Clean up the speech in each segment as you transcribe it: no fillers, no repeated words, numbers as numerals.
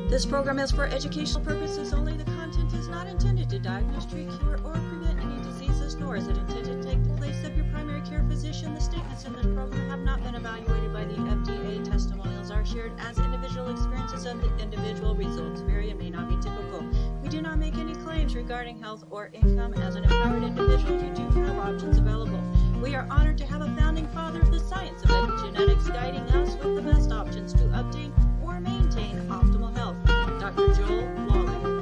This program is for educational purposes only. The content is not intended to diagnose, treat, cure, or prevent any diseases, nor is it intended to take the place of your primary care physician. The statements in this program have not been evaluated by the FDA. Testimonials are shared as individual experiences of the individual. Results vary and may not be typical. We do not make any claims regarding health or income. As an empowered individual, you do have options available. We are honored to have a founding father of the science of epigenetics guiding us with the best options to obtain or maintain optimal health. Dr. Joel Wallach.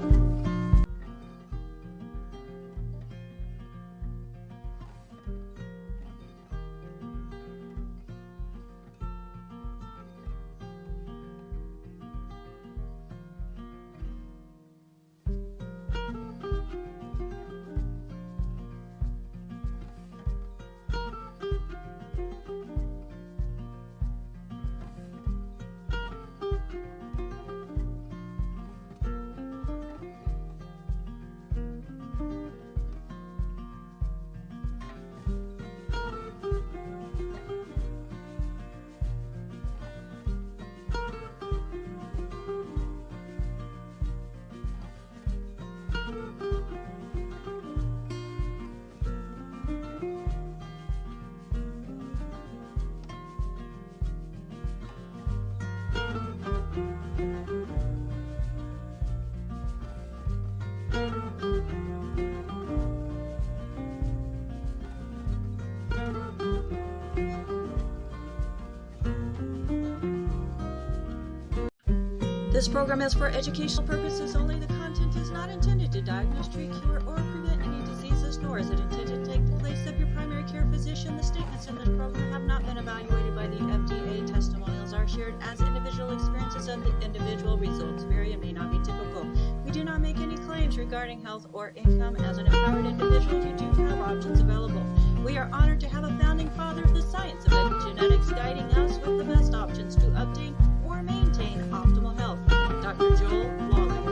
This program is for educational purposes only. The content is not intended to diagnose, treat, cure, or prevent any diseases, nor is it intended to take the place of your primary care physician. The statements in this program have not been evaluated by the FDA. Testimonials are shared as individual experiences of the individual. Results vary and may not be typical. We do not make any claims regarding health or income. As an empowered individual, you do have options available. We are honored to have a founding father of the science of epigenetics guiding us with the best options to obtain or maintain optimal health. Dr. Joel Wallach.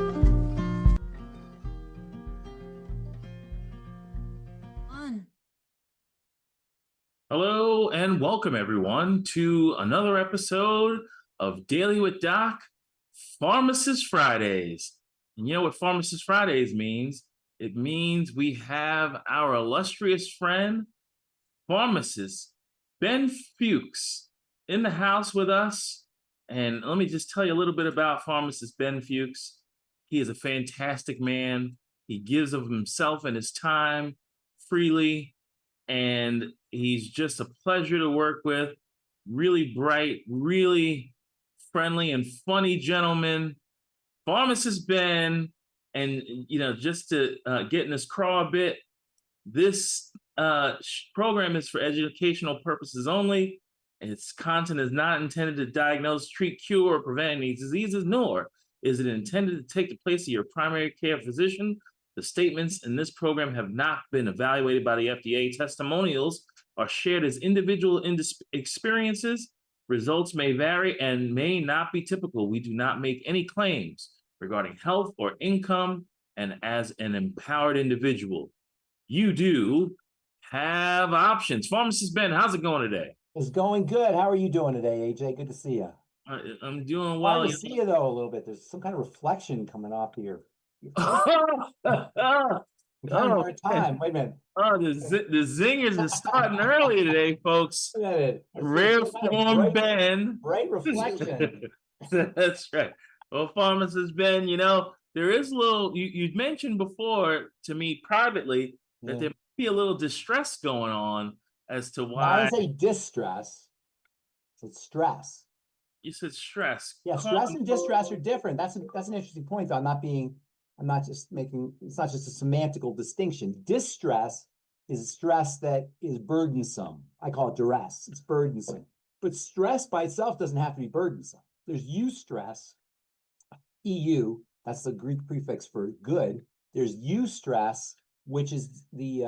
Hello and welcome everyone to another episode of Daily with Doc, Pharmacist Fridays. And you know what Pharmacist Fridays means? It means we have our illustrious friend, Pharmacist Ben Fuchs, in the house with us. And let me just tell you a little bit about Pharmacist Ben Fuchs. He is a fantastic man. He gives of himself and his time freely, and he's just a pleasure to work with. Really bright, really friendly and funny gentleman. Pharmacist Ben, and just to get in his craw a bit, this program is for educational purposes only. Its content is not intended to diagnose, treat, cure, or prevent any diseases, nor is it intended to take the place of your primary care physician. The statements in this program have not been evaluated by the FDA. Testimonials are shared as individual experiences. Results may vary and may not be typical. We do not make any claims regarding health or income, and as an empowered individual, you do have options. Pharmacist Ben, how's it going today? It's going good. How are you doing today, AJ? Good to see you. I'm doing well. Hard to see you though a little bit. There's some kind of reflection coming off of your hard time. Wait a minute. Oh, the zingers are starting early today, folks. Rare form Ben. Bright reflection. That's right. Well, Pharmacist Ben, there is a little, you mentioned before to me privately that there might be a little distress going on as to why. I say distress. It's stress. You said stress. Yeah, stress and distress are different. That's an interesting point, though. I'm not just making, it's not just a semantical distinction. Distress is stress that is burdensome. I call it duress. It's burdensome. But stress by itself doesn't have to be burdensome. There's eustress, EU, that's the Greek prefix for good. There's eustress, which is the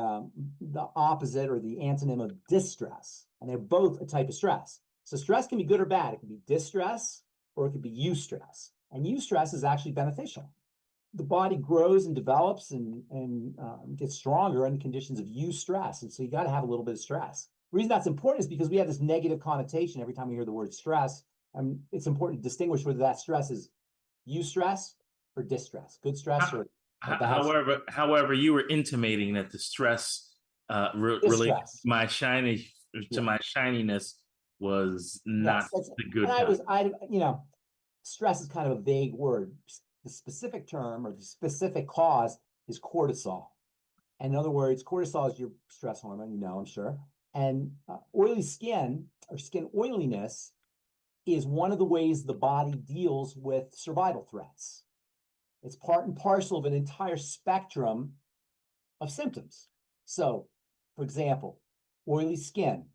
opposite or the antonym of distress. And they're both a type of stress. So stress can be good or bad. It can be distress or it can be eustress. And eustress is actually beneficial. The body grows and develops and gets stronger in conditions of eustress. And so you got to have a little bit of stress. The reason that's important is because we have this negative connotation every time we hear the word stress. It's important to distinguish whether that stress is eustress or distress, good stress or bad stress. However, you were intimating that the stress related Distress. to my Yeah. my shininess was not Yes, the good and kind. stress is kind of a vague word. The specific term or the specific cause is cortisol. And in other words, cortisol is your stress hormone, I'm sure. And oily skin or skin oiliness is one of the ways the body deals with survival threats. It's part and parcel of an entire spectrum of symptoms. So, for example, oily skin,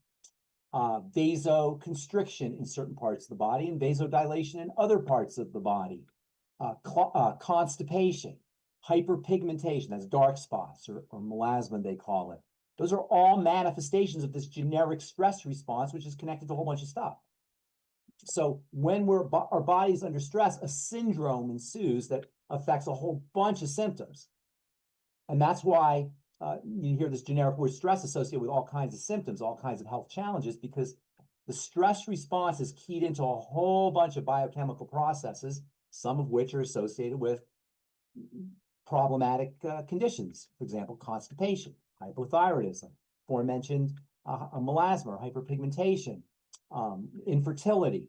vasoconstriction in certain parts of the body and vasodilation in other parts of the body, constipation, hyperpigmentation, that's dark spots or melasma, they call it. Those are all manifestations of this generic stress response, which is connected to a whole bunch of stuff. So when our body's under stress, a syndrome ensues that affects a whole bunch of symptoms. And that's why you hear this generic word stress associated with all kinds of symptoms, all kinds of health challenges, because the stress response is keyed into a whole bunch of biochemical processes, some of which are associated with problematic conditions. For example, constipation, hypothyroidism, aforementioned melasma or hyperpigmentation, infertility,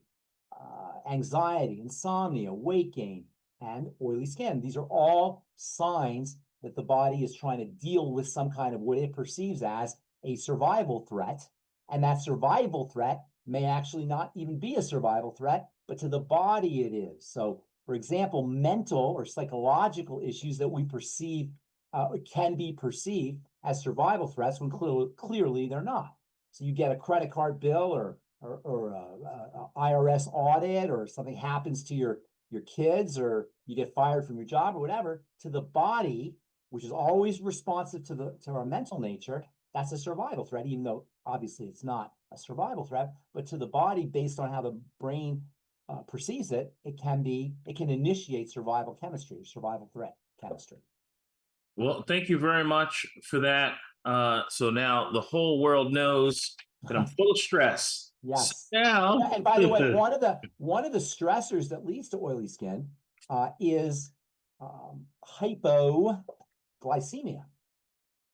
anxiety, insomnia, weight gain, and oily skin. These are all signs that the body is trying to deal with some kind of what it perceives as a survival threat. And that survival threat may actually not even be a survival threat, but to the body it is. So, for example, mental or psychological issues that we perceive can be perceived as survival threats when clearly they're not. So you get a credit card bill or IRS audit, or something happens to your kids, or you get fired from your job or whatever, to the body, which is always responsive to our mental nature, that's a survival threat, even though obviously it's not a survival threat, but to the body, based on how the brain perceives it, it can initiate survival chemistry, or survival threat chemistry. Well, thank you very much for that. So now the whole world knows that I'm full of stress. Yes. So now, and by the way, one of the stressors that leads to oily skin is hypoglycemia.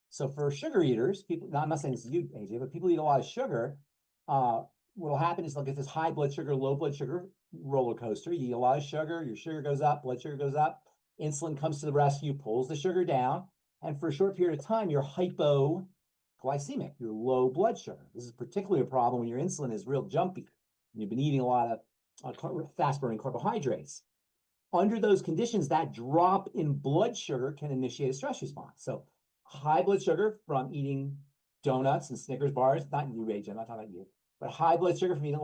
So for sugar eaters, people, now I'm not saying this is you, AJ, but people eat a lot of sugar. What will happen is they'll get this high blood sugar, low blood sugar roller coaster. You eat a lot of sugar, your sugar goes up, blood sugar goes up. Insulin comes to the rescue, pulls the sugar down, and for a short period of time, you're hypoglycemic, you're low blood sugar. This is particularly a problem when your insulin is real jumpy. You've been eating a lot of fast-burning carbohydrates. Under those conditions, that drop in blood sugar can initiate a stress response. So high blood sugar from eating donuts and Snickers bars, not you, AJ, I'm not talking about you, but high blood sugar from eating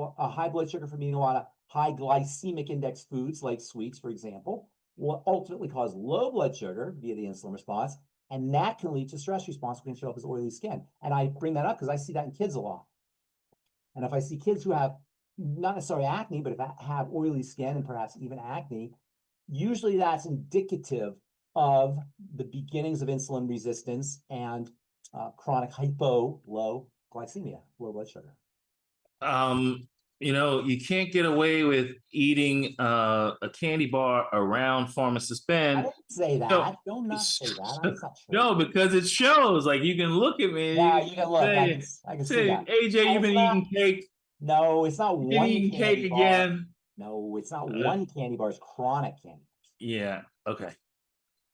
a lot of high glycemic index foods like sweets, for example, will ultimately cause low blood sugar via the insulin response, and that can lead to stress response, which can show up as oily skin. And I bring that up because I see that in kids a lot. And if I see kids who have not necessarily acne, but if have oily skin and perhaps even acne, usually that's indicative of the beginnings of insulin resistance and chronic low glycemia, low blood sugar. You can't get away with eating a candy bar around Pharmacist Ben. I didn't say that. Don't not say that. That's not true. No, because it shows. Like, you can look at me. Yeah, you can look. I can see that. AJ, you've been eating cake. No, it's not one eating candy cake bar. again. No, it's not one candy bar. It's chronic candy. Yeah. Okay.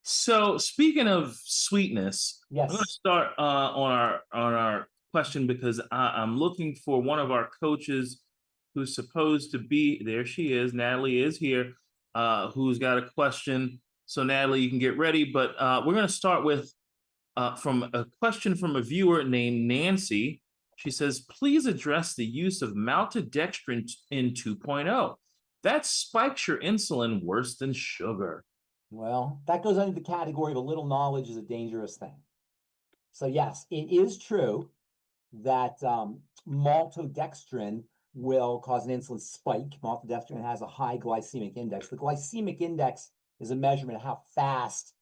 So speaking of sweetness, yes, I'm going to start on our question, because I'm looking for one of our coaches who's supposed to be there. She is. Natalie is here, who's got a question. So Natalie, you can get ready. But we're going to start with from a question from a viewer named Nancy. She says, please address the use of maltodextrin in 2.0. That spikes your insulin worse than sugar. Well, that goes under the category of a little knowledge is a dangerous thing. So yes, it is true that maltodextrin will cause an insulin spike. Maltodextrin has a high glycemic index. The glycemic index is a measurement of how fast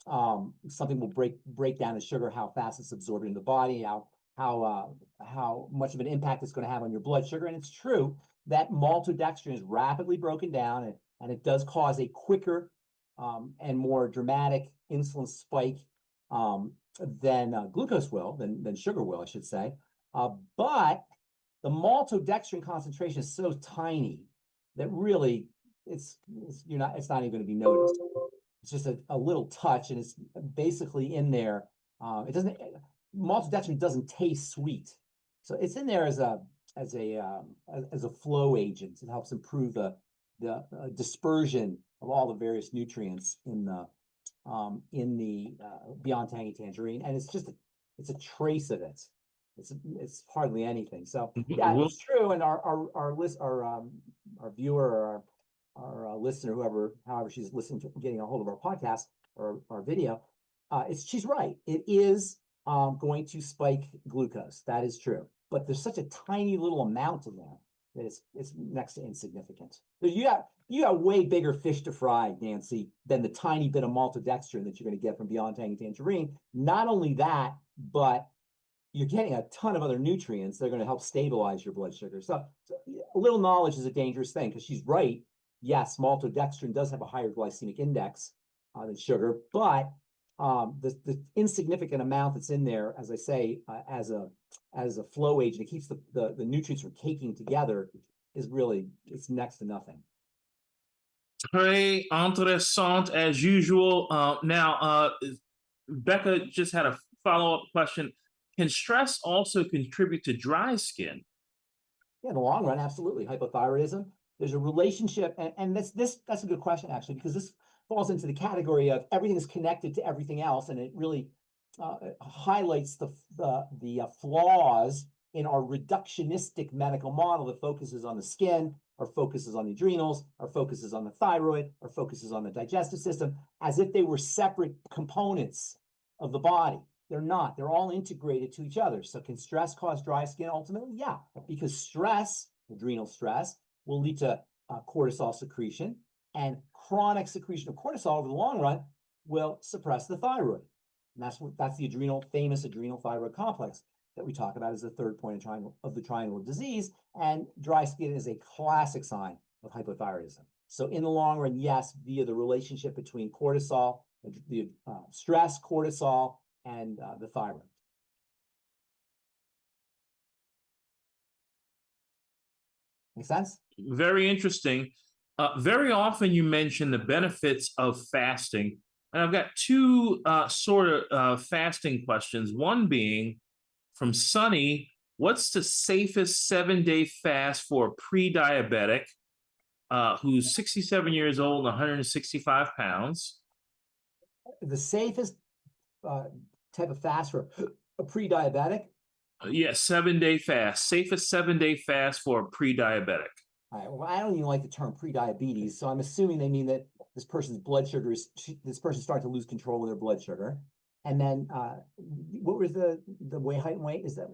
something will break down the sugar, how fast it's absorbed in the body, how much of an impact it's going to have on your blood sugar. And it's true that maltodextrin is rapidly broken down and it does cause a quicker and more dramatic insulin spike than glucose will, than sugar will, I should say. But the maltodextrin concentration is so tiny that really it's not even going to be noticed. It's just a little touch, and it's basically in there. Maltodextrin doesn't taste sweet, so it's in there as a flow agent. It helps improve the dispersion of all the various nutrients in the Beyond Tangy Tangerine, and it's a trace of it. It's hardly anything. So yeah, it's true. And our viewer or our listener, however she's listening to, getting a hold of our podcast or our video, she's right. It is going to spike glucose. That is true. But there's such a tiny little amount in there that it's next to insignificant. You got way bigger fish to fry, Nancy, than the tiny bit of maltodextrin that you're going to get from Beyond Tangy Tangerine. Not only that, but you're getting a ton of other nutrients that are going to help stabilize your blood sugar. So a little knowledge is a dangerous thing, because she's right. Yes, maltodextrin does have a higher glycemic index than sugar, but the insignificant amount that's in there, as I say, as a flow agent, it keeps the nutrients from caking together, it's next to nothing. Très interessant as usual. Now, Becca just had a follow-up question. Can stress also contribute to dry skin? Yeah, in the long run, absolutely. Hypothyroidism. There's a relationship, and that's a good question, actually, because this falls into the category of everything is connected to everything else, and it really highlights the flaws in our reductionistic medical model that focuses on the skin, or focuses on the adrenals, or focuses on the thyroid, or focuses on the digestive system, as if they were separate components of the body. They're not. They're all integrated to each other. So can stress cause dry skin ultimately? Yeah, because stress, adrenal stress, will lead to cortisol secretion, and chronic secretion of cortisol over the long run will suppress the thyroid. And that's the famous adrenal thyroid complex that we talk about as the third point of the triangle of disease. And dry skin is a classic sign of hypothyroidism. So in the long run, yes, via the relationship between cortisol, the stress, cortisol, and the thyroid. Make sense? Very interesting. Very often you mention the benefits of fasting. And I've got two sort of fasting questions. One being from Sunny, what's the safest 7-day fast for a pre-diabetic who's 67 years old and 165 pounds? The safest type of fast for a pre-diabetic? Yes, 7-day fast. Safest 7-day fast for a pre-diabetic. All right. Well, I don't even like the term pre-diabetes, so I'm assuming they mean that this person's blood sugar this person's starting to lose control of their blood sugar. And then, what was the height and weight? Is that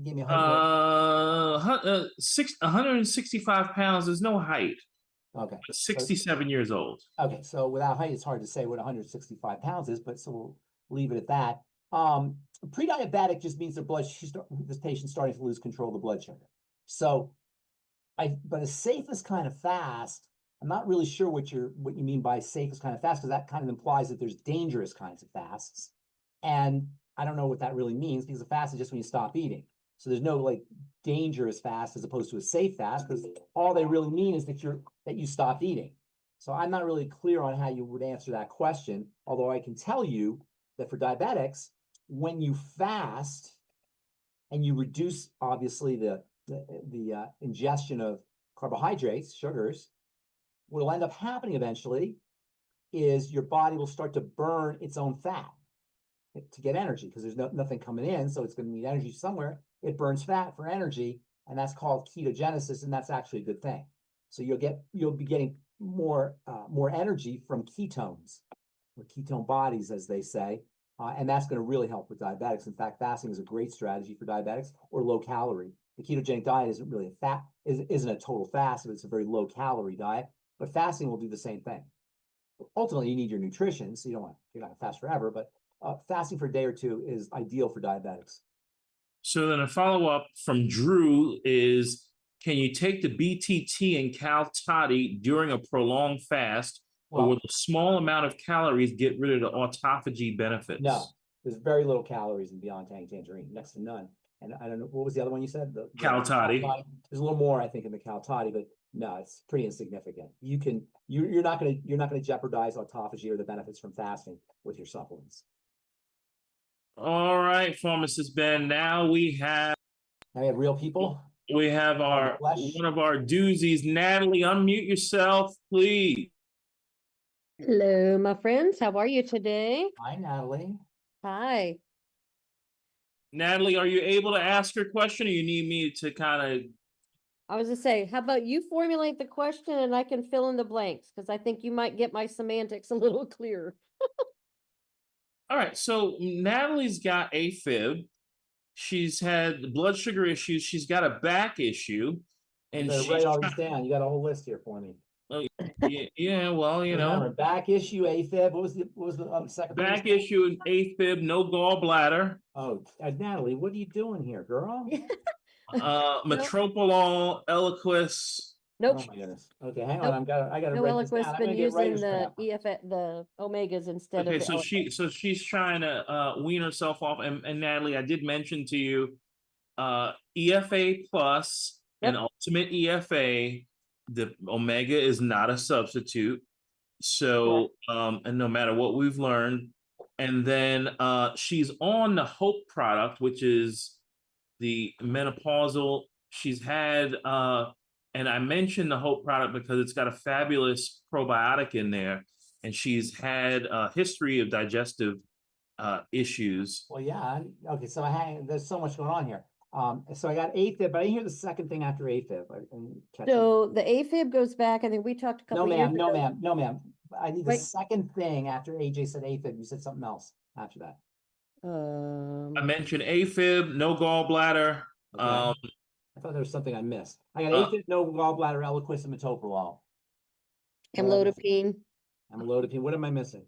give me a height? 165 pounds. There's no height. Okay. 67 years old. Okay, so without height, it's hard to say what 165 pounds is, but so we'll leave it at that. Pre-diabetic just means this patient's starting to lose control of the blood sugar. So, but a safest kind of fast, I'm not really sure what you mean by safest kind of fast, because that kind of implies that there's dangerous kinds of fasts, and I don't know what that really means, because a fast is just when you stop eating. So there's no like dangerous fast as opposed to a safe fast, because all they really mean is that you stopped eating. So I'm not really clear on how you would answer that question, although I can tell you that for diabetics, when you fast and you reduce, obviously, the ingestion of carbohydrates, sugars, what will end up happening eventually is your body will start to burn its own fat to get energy, because there's nothing coming in, so it's going to need energy somewhere. It burns fat for energy, and that's called ketogenesis, and that's actually a good thing. So you'll be getting more energy from ketones, or ketone bodies, as they say, and that's going to really help with diabetics. In fact, fasting is a great strategy for diabetics, or low calorie. The ketogenic diet isn't really isn't a total fast, but it's a very low calorie diet. But fasting will do the same thing. Ultimately, you need your nutrition, so you're not going to fast forever, but fasting for a day or two is ideal for diabetics. So then a follow-up from Drew is, can you take the BTT and Cal Toddy during a prolonged fast, or will a small amount of calories get rid of the autophagy benefits? No, there's very little calories in Beyond Tangerine, next to none. And I don't know, what was the other one you said? The Cal Toddy. There's a little more, I think, in the Cal Toddy, but no, it's pretty insignificant. You're not gonna jeopardize autophagy or the benefits from fasting with your supplements. All right, Pharmacist Ben. Now we have real people. We have our one of our doozies. Natalie, unmute yourself, please. Hello, my friends. How are you today? Hi, Natalie. Hi. Natalie, are you able to ask your question, or you need me to kind of? I was to say, how about you formulate the question and I can fill in the blanks, because I think you might get my semantics a little clearer. All right, so Natalie's got AFib. She's had blood sugar issues. She's got a back issue, and she's write all these down. You got a whole list here for me. Oh, yeah, well, you know, back issue, AFib. What was the second? Back issue, AFib, no gallbladder. Oh, Natalie, what are you doing here, girl? Metoprolol, Eliquis. Nope. Oh my goodness. Okay, hang on. I gotta No, write this Eliquis down. I'm been gonna get using writer's the omegas instead of Okay, the so she's trying to wean herself off. And Natalie, I did mention to you, EFA plus and Ultimate EFA. The omega is not a substitute. So and no matter what we've learned, and then she's on the Hope product, which is the menopausal. She's had and I mentioned the Hope product because it's got a fabulous probiotic in there, and she's had a history of digestive issues. Well, yeah. Okay, so there's so much going on here. So I got AFib, but I didn't hear the second thing after AFib. So the AFib goes back. I think we talked a couple years ago. No, ma'am. I need the second thing after AJ said AFib. You said something else after that. I mentioned AFib, no gallbladder. Okay. I thought there was something I missed. I got AFib, no gallbladder, Eliquis, and metoprolol. Amlodipine. What am I missing?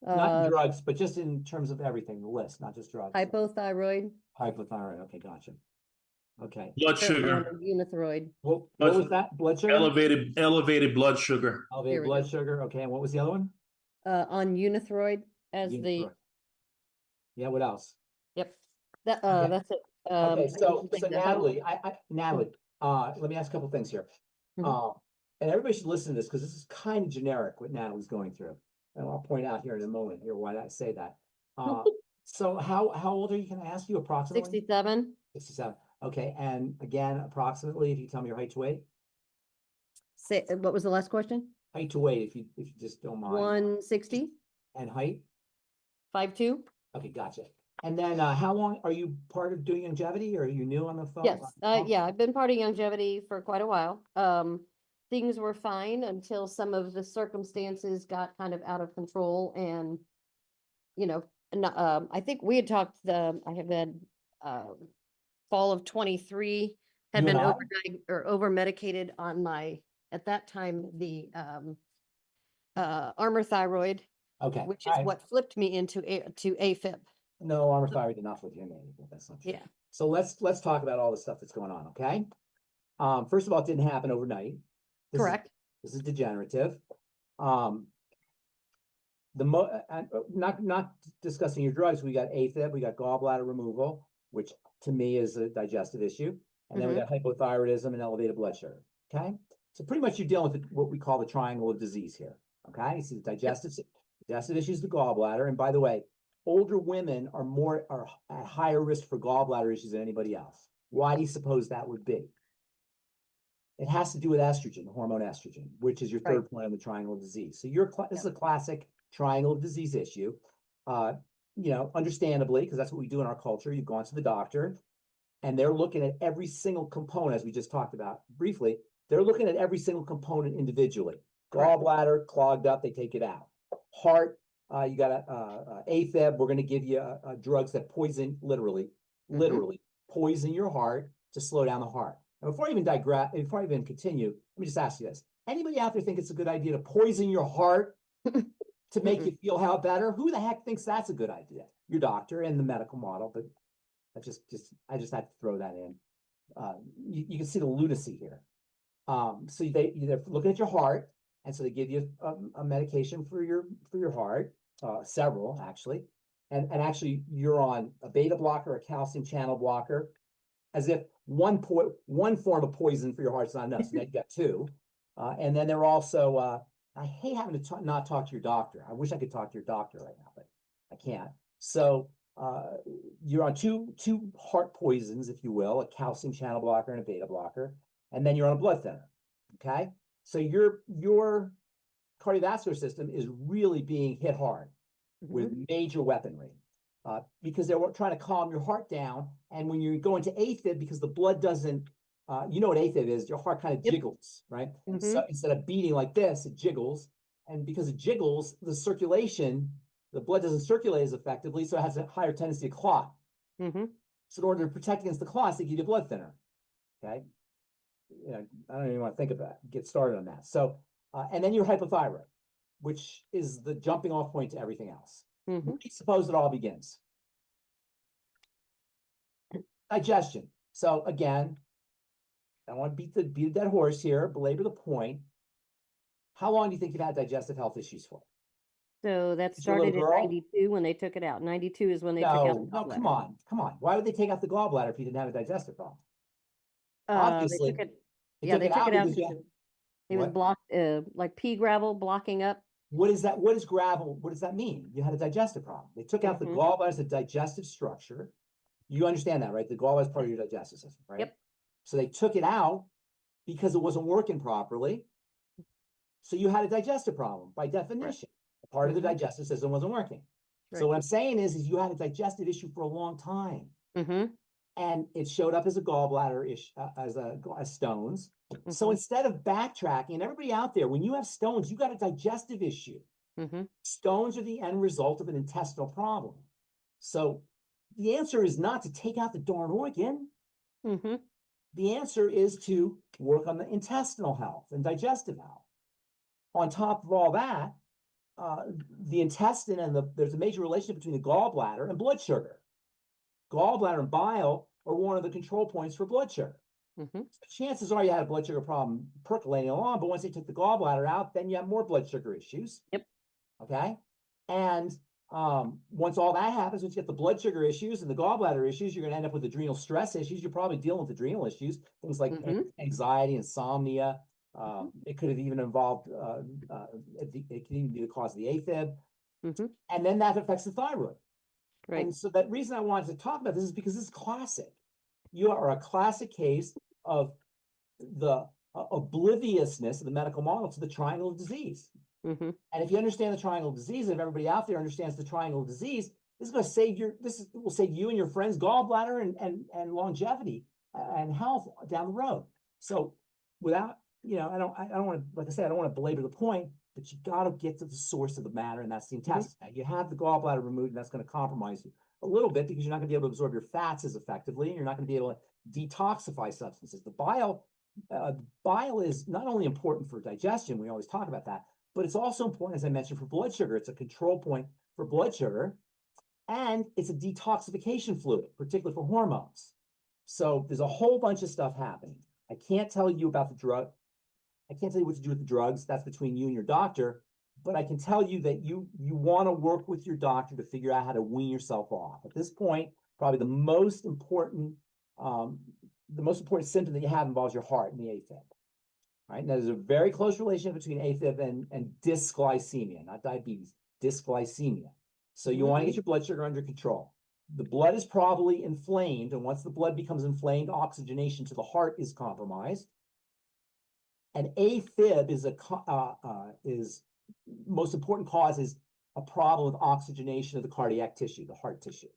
Not drugs, but just in terms of everything, the list, not just drugs. Hypothyroid. Hypothyroid. Okay, gotcha. Okay. Blood sugar. Unithyroid. What was that? Blood sugar? Elevated blood sugar. Elevated blood sugar. Okay, and what was the other one? On Unithyroid as the. Yeah. What else? Yep. That's it. Okay, so Natalie, Natalie, let me ask a couple things here. And everybody should listen to this because this is kind of generic what Natalie's going through. And I'll point out here in a moment here why I say that. So how old are you? Can I ask you approximately? 67. 67. Okay, and again, approximately, if you tell me your height to weight. Say what was the last question? Height to weight, if you just don't mind. 160. And height? 5'2". Okay, gotcha. And then how long are you part of doing longevity, or are you new on the phone? Yes, yeah, I've been part of longevity for quite a while. Things were fine until some of the circumstances got kind of out of control, and I think we had talked. I have had fall of 23 had been over medicated on my, at that time, the Armour thyroid, which is what flipped me into AFib. No, Armour thyroid did not flip you into AFib. That's not true. Yeah. So let's talk about all the stuff that's going on. Okay. First of all, it didn't happen overnight. Correct. This is degenerative. Not discussing your drugs. We got AFib, we got gallbladder removal, which to me is a digestive issue, and then we got hypothyroidism and elevated blood sugar. Okay, so pretty much you're dealing with what we call the triangle of disease here. Okay, you see the digestive issues, the gallbladder, and by the way, older women are at higher risk for gallbladder issues than anybody else. Why do you suppose that would be? It has to do with estrogen, the hormone estrogen, which is your third point on the triangle of disease. So this is a classic triangle of disease issue. Understandably, because that's what we do in our culture. You've gone to the doctor, and they're looking at every single component, as we just talked about briefly. They're looking at every single component individually. Gallbladder clogged up, they take it out. Heart, you got a AFib. We're going to give you drugs that poison, literally poison your heart to slow down the heart. Now, before I even continue, let me just ask you this. Anybody out there think it's a good idea to poison your heart to make you feel better? Who the heck thinks that's a good idea? Your doctor and the medical model, but I just had to throw that in. you can see the lunacy here. So they're looking at your heart, and so they give you a medication for your heart, several actually, and actually you're on a beta blocker, a calcium channel blocker, as if one form of poison for your heart's not enough. So now you got two, and then they're also. I hate having to not talk to your doctor. I wish I could talk to your doctor right now, but I can't. So you're on two heart poisons, if you will, a calcium channel blocker and a beta blocker, and then you're on a blood thinner. Okay, so your cardiovascular system is really being hit hard with major weaponry because they're trying to calm your heart down. And when you go into AFib, because the blood doesn't, you know what AFib is, your heart kind of jiggles, right? So instead of beating like this, it jiggles. And because it jiggles, the circulation, the blood doesn't circulate as effectively, so it has a higher tendency to clot. So in order to protect against the clots, they give you a blood thinner. Okay, you know, I don't even want to think of that. Get started on that. So, and then you're hypothyroid, which is the jumping off point to everything else. Suppose it all begins. Digestion. So again, I don't want to beat a dead horse here, belabor the point. How long do you think you've had digestive health issues for? So that started in 92 when they took it out. 92 is when they took out the No, gallbladder. come on. Why would they take out the gallbladder if you didn't have a digestive problem? They Obviously, took it, they yeah, took they took it out. because Because it was what? blocked, like pea gravel blocking up. What is that? What is gravel? What does that mean? You had a digestive problem. They took out the gallbladder as a digestive structure. You understand that, right? The gallbladder is part of your digestive system, right? Yep. So they took it out because it wasn't working properly. So you had a digestive problem by definition. Right. Part of the digestive system wasn't working. Right. So what I'm saying is you had a digestive issue for a long time. And it showed up as a gallbladder issue, as stones. So instead of backtracking, and everybody out there, when you have stones, you got a digestive issue. Stones are the end result of an intestinal problem. So the answer is not to take out the darn organ. The answer is to work on the intestinal health and digestive health. On top of all that, the intestine and there's a major relationship between the gallbladder and blood sugar. Gallbladder and bile are one of the control points for blood sugar. So chances are you had a blood sugar problem percolating along, but once they took the gallbladder out, then you have more blood sugar issues. Okay. And once all that happens, once you get the blood sugar issues and the gallbladder issues, you're going to end up with adrenal stress issues. You're probably dealing with adrenal issues, things like anxiety, insomnia. It could have even involved, it can even be the cause of the AFib. And then that affects the thyroid. Right. And so that reason I wanted to talk about this is because this is classic. You are a classic case of the obliviousness of the medical model to the triangle of disease. And if you understand the triangle of disease, and if everybody out there understands the triangle of disease, this is going to save will save you and your friends gallbladder and longevity and health down the road. So without, you know, I don't want to, like I said, I don't want to belabor the point, but you got to get to the source of the matter, and that's the intestine. You have the gallbladder removed, and that's going to compromise you a little bit because you're not going to be able to absorb your fats as effectively, and you're not going to be able to detoxify substances. The bile is not only important for digestion, we always talk about that, but it's also important, as I mentioned, for blood sugar. It's a control point for blood sugar, and it's a detoxification fluid, particularly for hormones. So there's a whole bunch of stuff happening. I can't tell you about the drug. I can't tell you what to do with the drugs. That's between you and your doctor. But I can tell you that you want to work with your doctor to figure out how to wean yourself off. At this point, probably the most important symptom that you have involves your heart and the AFib. Right? Now, there's a very close relationship between AFib and dysglycemia, not diabetes, dysglycemia. So you want to get your blood sugar under control. The blood is probably inflamed, and once the blood becomes inflamed, oxygenation to the heart is compromised. And AFib is most important cause is a problem with oxygenation of the cardiac tissue, the heart tissue.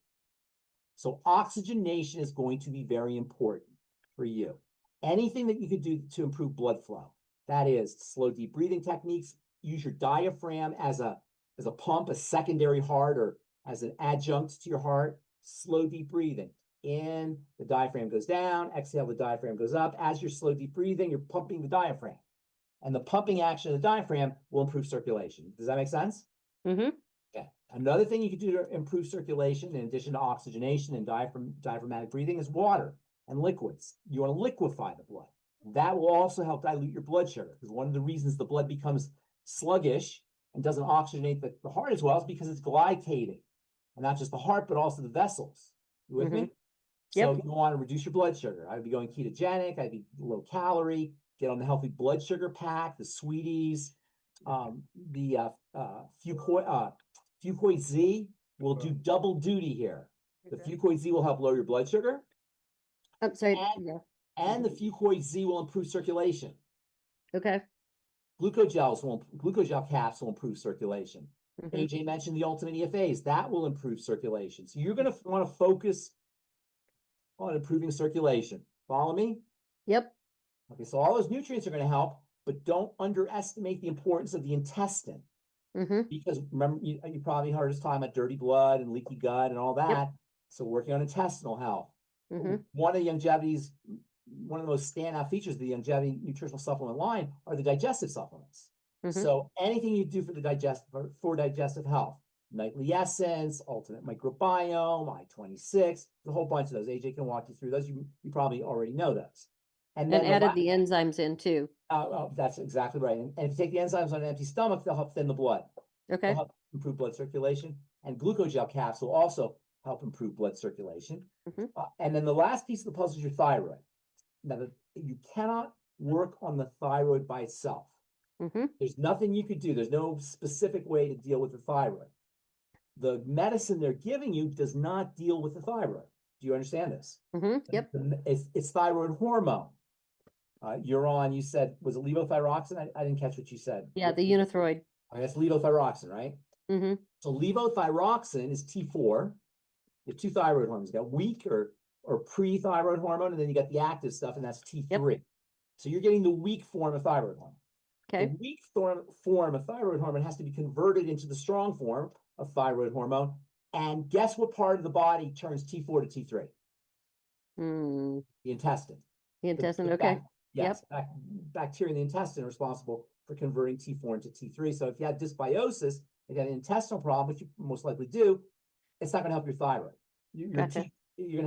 So oxygenation is going to be very important for you. Anything that you could do to improve blood flow, that is slow, deep breathing techniques, use your diaphragm as a pump, a secondary heart, or as an adjunct to your heart. Slow, deep breathing. In, the diaphragm goes down, exhale, the diaphragm goes up. As you're slow, deep breathing, you're pumping the diaphragm. And the pumping action of the diaphragm will improve circulation. Does that make sense? Okay. Another thing you can do to improve circulation, in addition to oxygenation and diaphragmatic breathing, is water. and liquids. You want to liquefy the blood. That will also help dilute your blood sugar, because one of the reasons the blood becomes sluggish and doesn't oxygenate the heart as well is because it's glycating. And not just the heart, but also the vessels. You with me? So Yep. you want to reduce your blood sugar. I'd be going ketogenic, I'd be low calorie, get on the healthy blood sugar pack, the sweeties, the FucoidZ will do double duty here. The FucoidZ will help lower your blood sugar, I'm sorry. and the FucoidZ will improve circulation. Okay. Glucogel caps will improve circulation. Mhm. AJ mentioned the ultimate EFAs, that will improve circulation. So you're going to want to focus on improving circulation. Follow me? Yep. Okay, so all those nutrients are going to help, but don't underestimate the importance of the intestine. Mm-hmm. Because remember, you probably heard us talking about dirty blood and leaky gut and all that. Yep. So working on intestinal health. Mm-hmm. One of the most standout features of the longevity nutritional supplement line are the digestive supplements. Mm-hmm. So anything you do for digestive health, nightly essence, ultimate microbiome, I-26, a whole bunch of those. AJ can walk you through those. You probably already know those. And added the enzymes in too. That's exactly right. And if you take the enzymes on an empty stomach, they'll help thin the blood. Okay. They'll help improve blood circulation. And glucogel caps will also help improve blood circulation. Mm-hmm. And then the last piece of the puzzle is your thyroid. Now, you cannot work on the thyroid by itself. Mm-hmm. There's nothing you could do. There's no specific way to deal with the thyroid. The medicine they're giving you does not deal with the thyroid. Do you understand this? Mm-hmm. Yep. It's thyroid hormone. You're on, you said, was it levothyroxine? I didn't catch what you said. Yeah, the Unithroid. That's levothyroxine, right? Mm-hmm. So levothyroxine is T4. You have two thyroid hormones. You got weak or pre-thyroid hormone, and then you got the active stuff, and that's T3. Yep. So you're getting the weak form of thyroid hormone. Okay. The weak form of thyroid hormone has to be converted into the strong form of thyroid hormone. And guess what part of the body turns T4 to T3? The intestine. The intestine, okay. Yes, bacteria in the intestine are responsible for converting T4 into T3. So if you have dysbiosis, if you have an intestinal problem, which you most likely do, it's not going to help your thyroid. You're going to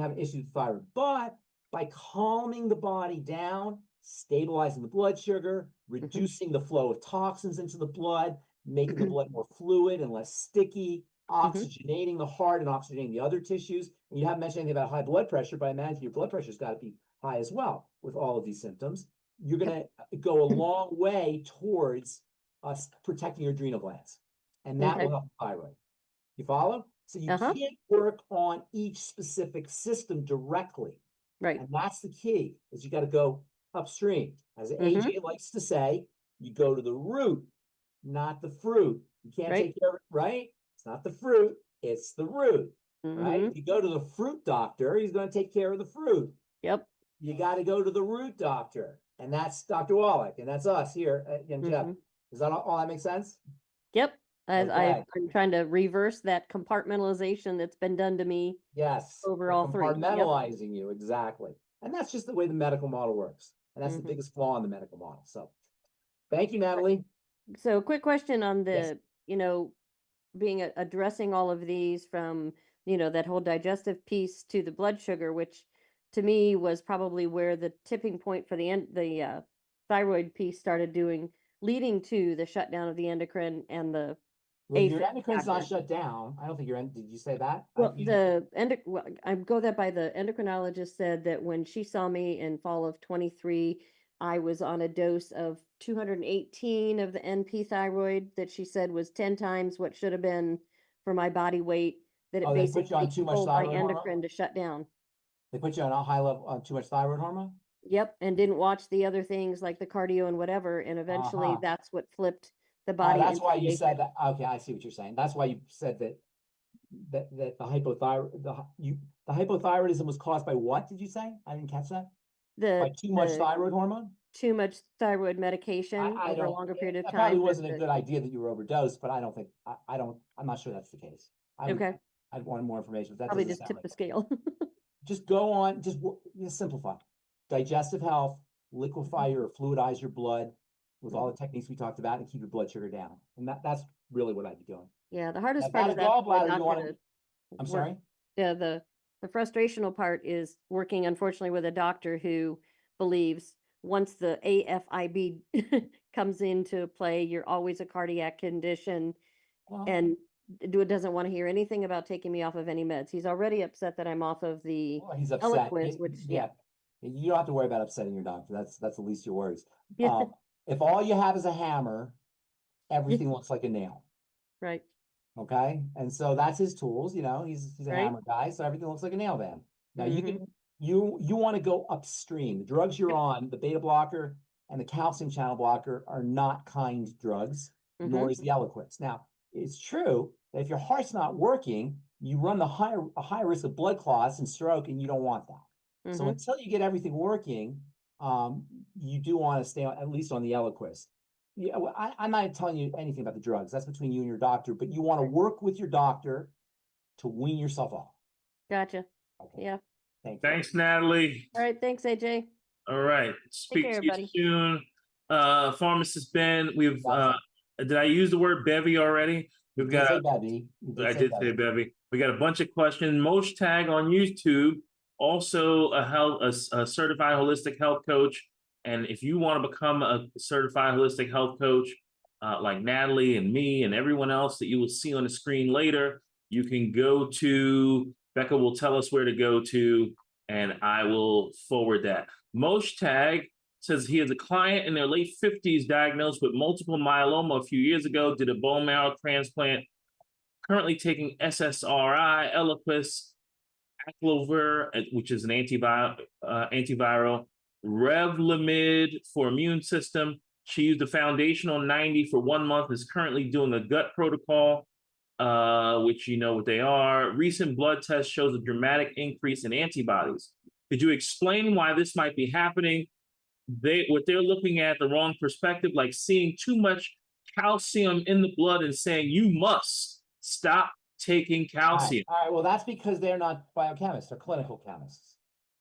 have an issue with thyroid. But by calming the body down, stabilizing the blood sugar, reducing the flow of toxins into the blood, making the blood more fluid and less sticky, oxygenating the heart and oxygenating the other tissues. And you haven't mentioned anything about high blood pressure, but I imagine your blood pressure's got to be high as well with all of these symptoms. You're going to go a long way towards protecting your adrenal glands. And that will help the thyroid. You follow? So you can't work on each specific system directly. Right. And that's the key, is you got to go upstream. As AJ likes to say, you go to the root, not the fruit. You can't take care of it, right? It's not the fruit, it's the root, right? If you go to the fruit doctor, he's going to take care of the fruit. Yep. You got to go to the root doctor, and that's Dr. Wallach, and that's us here at Jeff. Does that all that make sense? Yep. I'm trying to reverse that compartmentalization that's been done to me. Yes. Over all three. Compartmentalizing you, exactly. And that's just the way the medical model works. And that's the biggest flaw in the medical model. So thank you, Natalie. So quick question on the, addressing all of these from, that whole digestive piece to the blood sugar, which to me was probably where the tipping point for the thyroid piece started leading to the shutdown of the endocrine and the your endocrine's not shut down. I don't think did you say that? Well, I go that by the endocrinologist said that when she saw me in fall of 23, I was on a dose of 218 of the NP thyroid that she said was 10 times what should have been for my body weight, that it basically told my endocrine to shut down. They put you on a high level on too much thyroid hormone? Yep, and didn't watch the other things like the cardio and whatever, and eventually that's what flipped the body. That's why you said that. Okay, I see what you're saying. That's why you said that the hypothyroidism was caused by what? Did you say? I didn't catch that. By too much thyroid hormone. Too much thyroid medication over a longer period of time. Probably wasn't a good idea that you were overdosed, but I don't think I'm not sure that's the case. I'd want more information. But that probably just tip the scale. Just go on. Just simplify. Digestive health, liquefy or fluidize your blood with all the techniques we talked about, and keep your blood sugar down. And that's really what I'd be doing. Yeah, the hardest part of that. Gallbladder, I'm sorry. Yeah, the The frustrational part is working, unfortunately, with a doctor who believes once the AFIB comes into play, you're always a cardiac condition, Well, and doesn't want to hear anything about taking me off of any meds. He's already upset that I'm off of the well, he's upset. Eloquence, which, yeah. You don't have to worry about upsetting your doctor. That's the least of your worries. Yeah. If all you have is a hammer, everything looks like a nail. Right. Okay, and so that's his tools. You know, he's a Right. hammer guy, so everything looks like a nail band. Now Mhm. you want to go upstream. The drugs you're on, the beta blocker and the calcium channel blocker, are not kind drugs, nor Mhm. is the Eloquence. Now, it's true that if your heart's not working, you run a high risk of blood clots and stroke, and you don't want that. So Mhm. until you get everything working, you do want to stay at least on the Eloquence. Yeah, well, I'm not telling you anything about the drugs. That's between you and your doctor, but you want to work with your doctor to wean yourself off. Gotcha. Okay. Yeah. Thank you. Thanks, Natalie. All right. Thanks, AJ. All right. Speak care, to you everybody. soon. Pharmacist Ben, we've Gotcha. did I use the word bevy already? You We've did say got Bevy. I did say bevy. We got a bunch of questions. Mosh Tag on YouTube, also a certified holistic health coach. And if you want to become a certified holistic health coach, like Natalie and me and everyone else that you will see on the screen later, you can go to, Becca will tell us where to go to, and I will forward that. Mosh Tag says he is a client in their late 50s diagnosed with multiple myeloma a few years ago, did a bone marrow transplant, currently taking SSRI, Eliquis, Aclover, which is an antiviral, Revlimid for immune system. She used the foundational 90 for 1 month, is currently doing a gut protocol, which you know what they are. Recent blood test shows a dramatic increase in antibodies. Could you explain why this might be happening? What they're looking at the wrong perspective, like seeing too much calcium in the blood and saying you must stop taking calcium. All right. Well, that's because they're not biochemists, they're clinical chemists.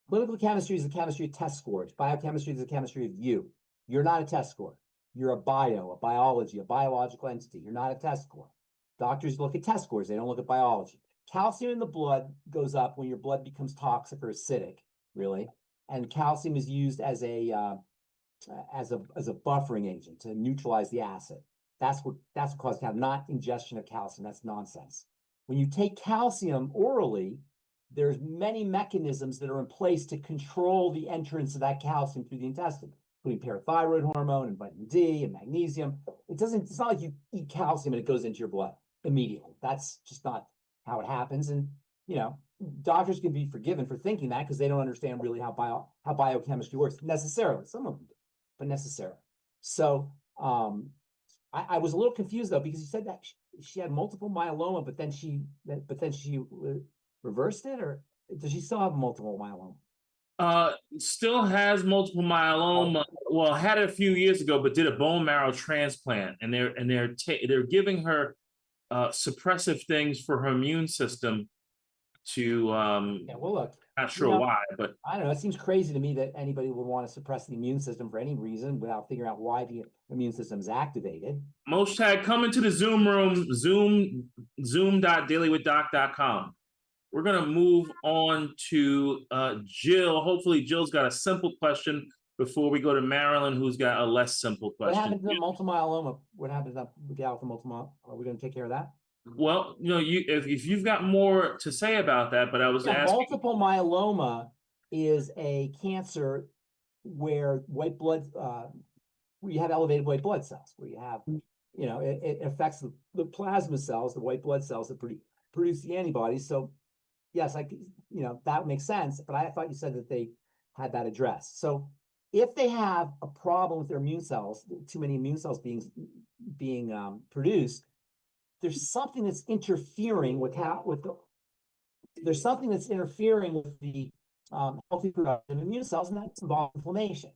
Clinical chemistry is the chemistry of test scores. Biochemistry is the chemistry of you. You're not a test score. You're a biology, a biological entity. You're not a test score. Doctors look at test scores. They don't look at biology. Calcium in the blood goes up when your blood becomes toxic or acidic, really. And calcium is used as a buffering agent to neutralize the acid. That's what causes calcium, not ingestion of calcium. That's nonsense. When you take calcium orally, there's many mechanisms that are in place to control the entrance of that calcium through the intestine, including parathyroid hormone and vitamin D and magnesium. It's not like you eat calcium and it goes into your blood immediately. That's just not how it happens. And, you know, doctors can be forgiven for thinking that because they don't understand really how biochemistry works necessarily. Some of them do, but necessarily. So I was a little confused though, because you said that she had multiple myeloma, but then she reversed it, or does she still have multiple myeloma? Still has multiple myeloma. Well, had it a few years ago, but did a bone marrow transplant, and they're giving her suppressive things for her immune system to Yeah, well, look, not sure why, but I don't know. It seems crazy to me that anybody would want to suppress the immune system for any reason without figuring out why the immune system is activated. Mosh Tag, come into the Zoom room, zoom.dailywithdoc.com. We're gonna move on to Jill. Hopefully Jill's got a simple question before we go to Marilyn, who's got a less simple question. What happened to the multiple myeloma? What happened to the gal with multiple myeloma? Are we going to take care of that? Well, you know, if you've got more to say about that, but I was asking. Multiple myeloma is a cancer where white blood, where you have elevated white blood cells, where you have, you know, it affects the plasma cells, the white blood cells that produce the antibodies. So yes, you know, that makes sense, but I thought you said that they had that addressed. So if they have a problem with their immune cells, too many immune cells being produced, there's something that's interfering with there's something that's interfering with the healthy production of immune cells, and that's involved inflammation.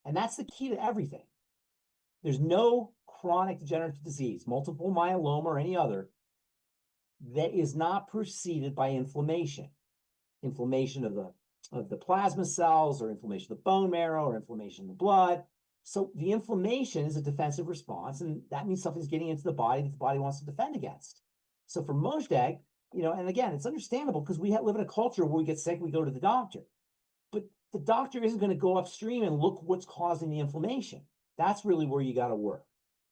And that's the key to everything. There's no chronic degenerative disease, multiple myeloma or any other, that is not preceded by inflammation. Inflammation of the plasma cells, or inflammation of the bone marrow, or inflammation in the blood. So the inflammation is a defensive response, and that means something's getting into the body that the body wants to defend against. So for Mosh Tag, and again, it's understandable because we live in a culture where we get sick, we go to the doctor. But the doctor isn't going to go upstream and look what's causing the inflammation. That's really where you got to work.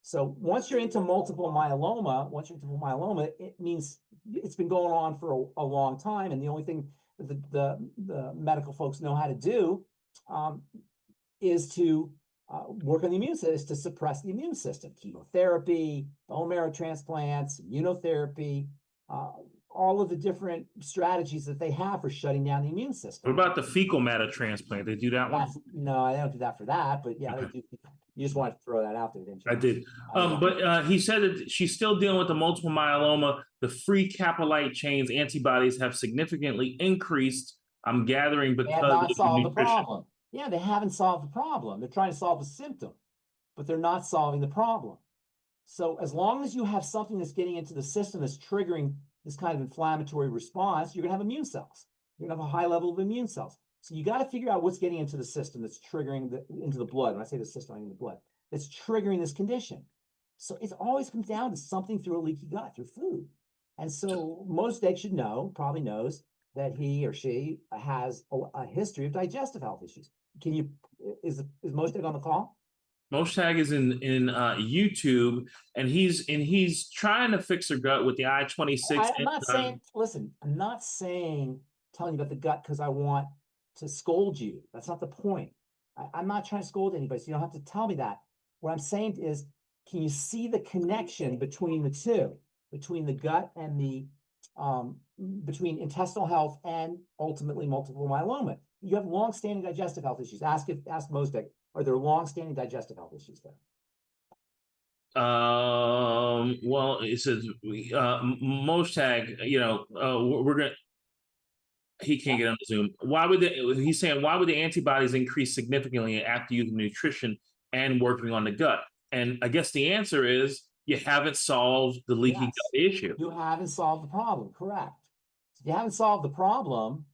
So once you're into multiple myeloma, it means it's been going on for a long time. And the only thing that the medical folks know how to do is to work on the immune system, is to suppress the immune system. Chemotherapy, bone marrow transplants, immunotherapy, all of the different strategies that they have for shutting down the immune system. What about the fecal matter transplant? They do that one? No, they don't do that for that, but yeah, Okay. they do. You just wanted to throw that out there, didn't you? I did. But he said that she's still dealing with the multiple myeloma. The free caprolite chains antibodies have significantly increased, I'm gathering, They because have not of solved the nutrition. problem. Yeah, they haven't solved the problem. They're trying to solve the symptom, but they're not solving the problem. So as long as you have something that's getting into the system that's triggering this kind of inflammatory response, you're going to have immune cells. You're going to have a high level of immune cells. So you got to figure out what's getting into the system that's triggering into the blood. When I say the system, I mean the blood. That's triggering this condition. So it always comes down to something through a leaky gut, through food. And so most egg should know, probably knows, that he or she has a history of digestive health issues. Is most egg on the call? Moshtag is in YouTube, and he's trying to fix her gut with the I-26. I'm not saying, listen, I'm not saying telling you about the gut because I want to scold you. That's not the point. I'm not trying to scold anybody, so you don't have to tell me that. What I'm saying is, can you see the connection between the two, between the gut and the between intestinal health and ultimately multiple myeloma? You have long-standing digestive health issues. Ask Mostek, are there long-standing digestive health issues there? Well, it says Moshtag, we're gonna. He can't get on the Zoom. He's saying, why would the antibodies increase significantly after using nutrition and working on the gut? And I guess the answer is you haven't solved the leaky gut issue. You haven't solved the problem, correct. If you haven't solved the problem,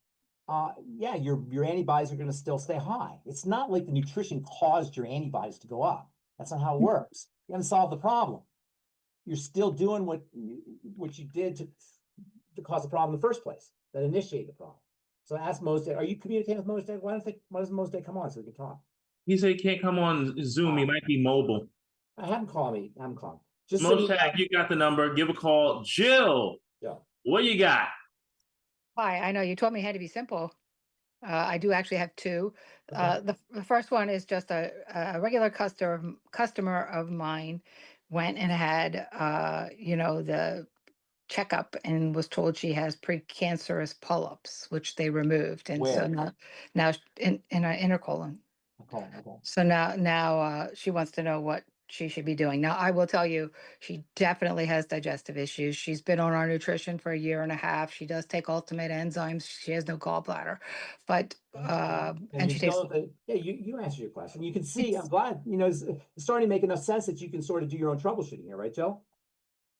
yeah, your antibodies are going to still stay high. It's not like the nutrition caused your antibodies to go up. That's not how it works. You haven't solved the problem. You're still doing what you did to cause the problem in the first place, that initiate the problem. So ask Mostek, are you communicating with Mostek? Why doesn't Mostek come on so we can talk? He said he can't come on Zoom. He might be mobile. Have him call me. Just Mostek, you got the number. Give a call. Jill, yeah. What you got? Hi, I know you taught me how to be simple. I do actually have two. Okay. The first one is just a regular customer of mine went and had, the checkup and was told she has precancerous polyps, which they removed. And so Where? now in her inner colon. Okay. So now she wants to know what she should be doing. Now, I will tell you, she definitely has digestive issues. She's been on our nutrition for 1.5 years. She does take ultimate enzymes. She has no gallbladder, but and she takes. You answered your question. You can see. I'm glad. It's starting to make enough sense that you can sort of do your own troubleshooting here, right, Joe?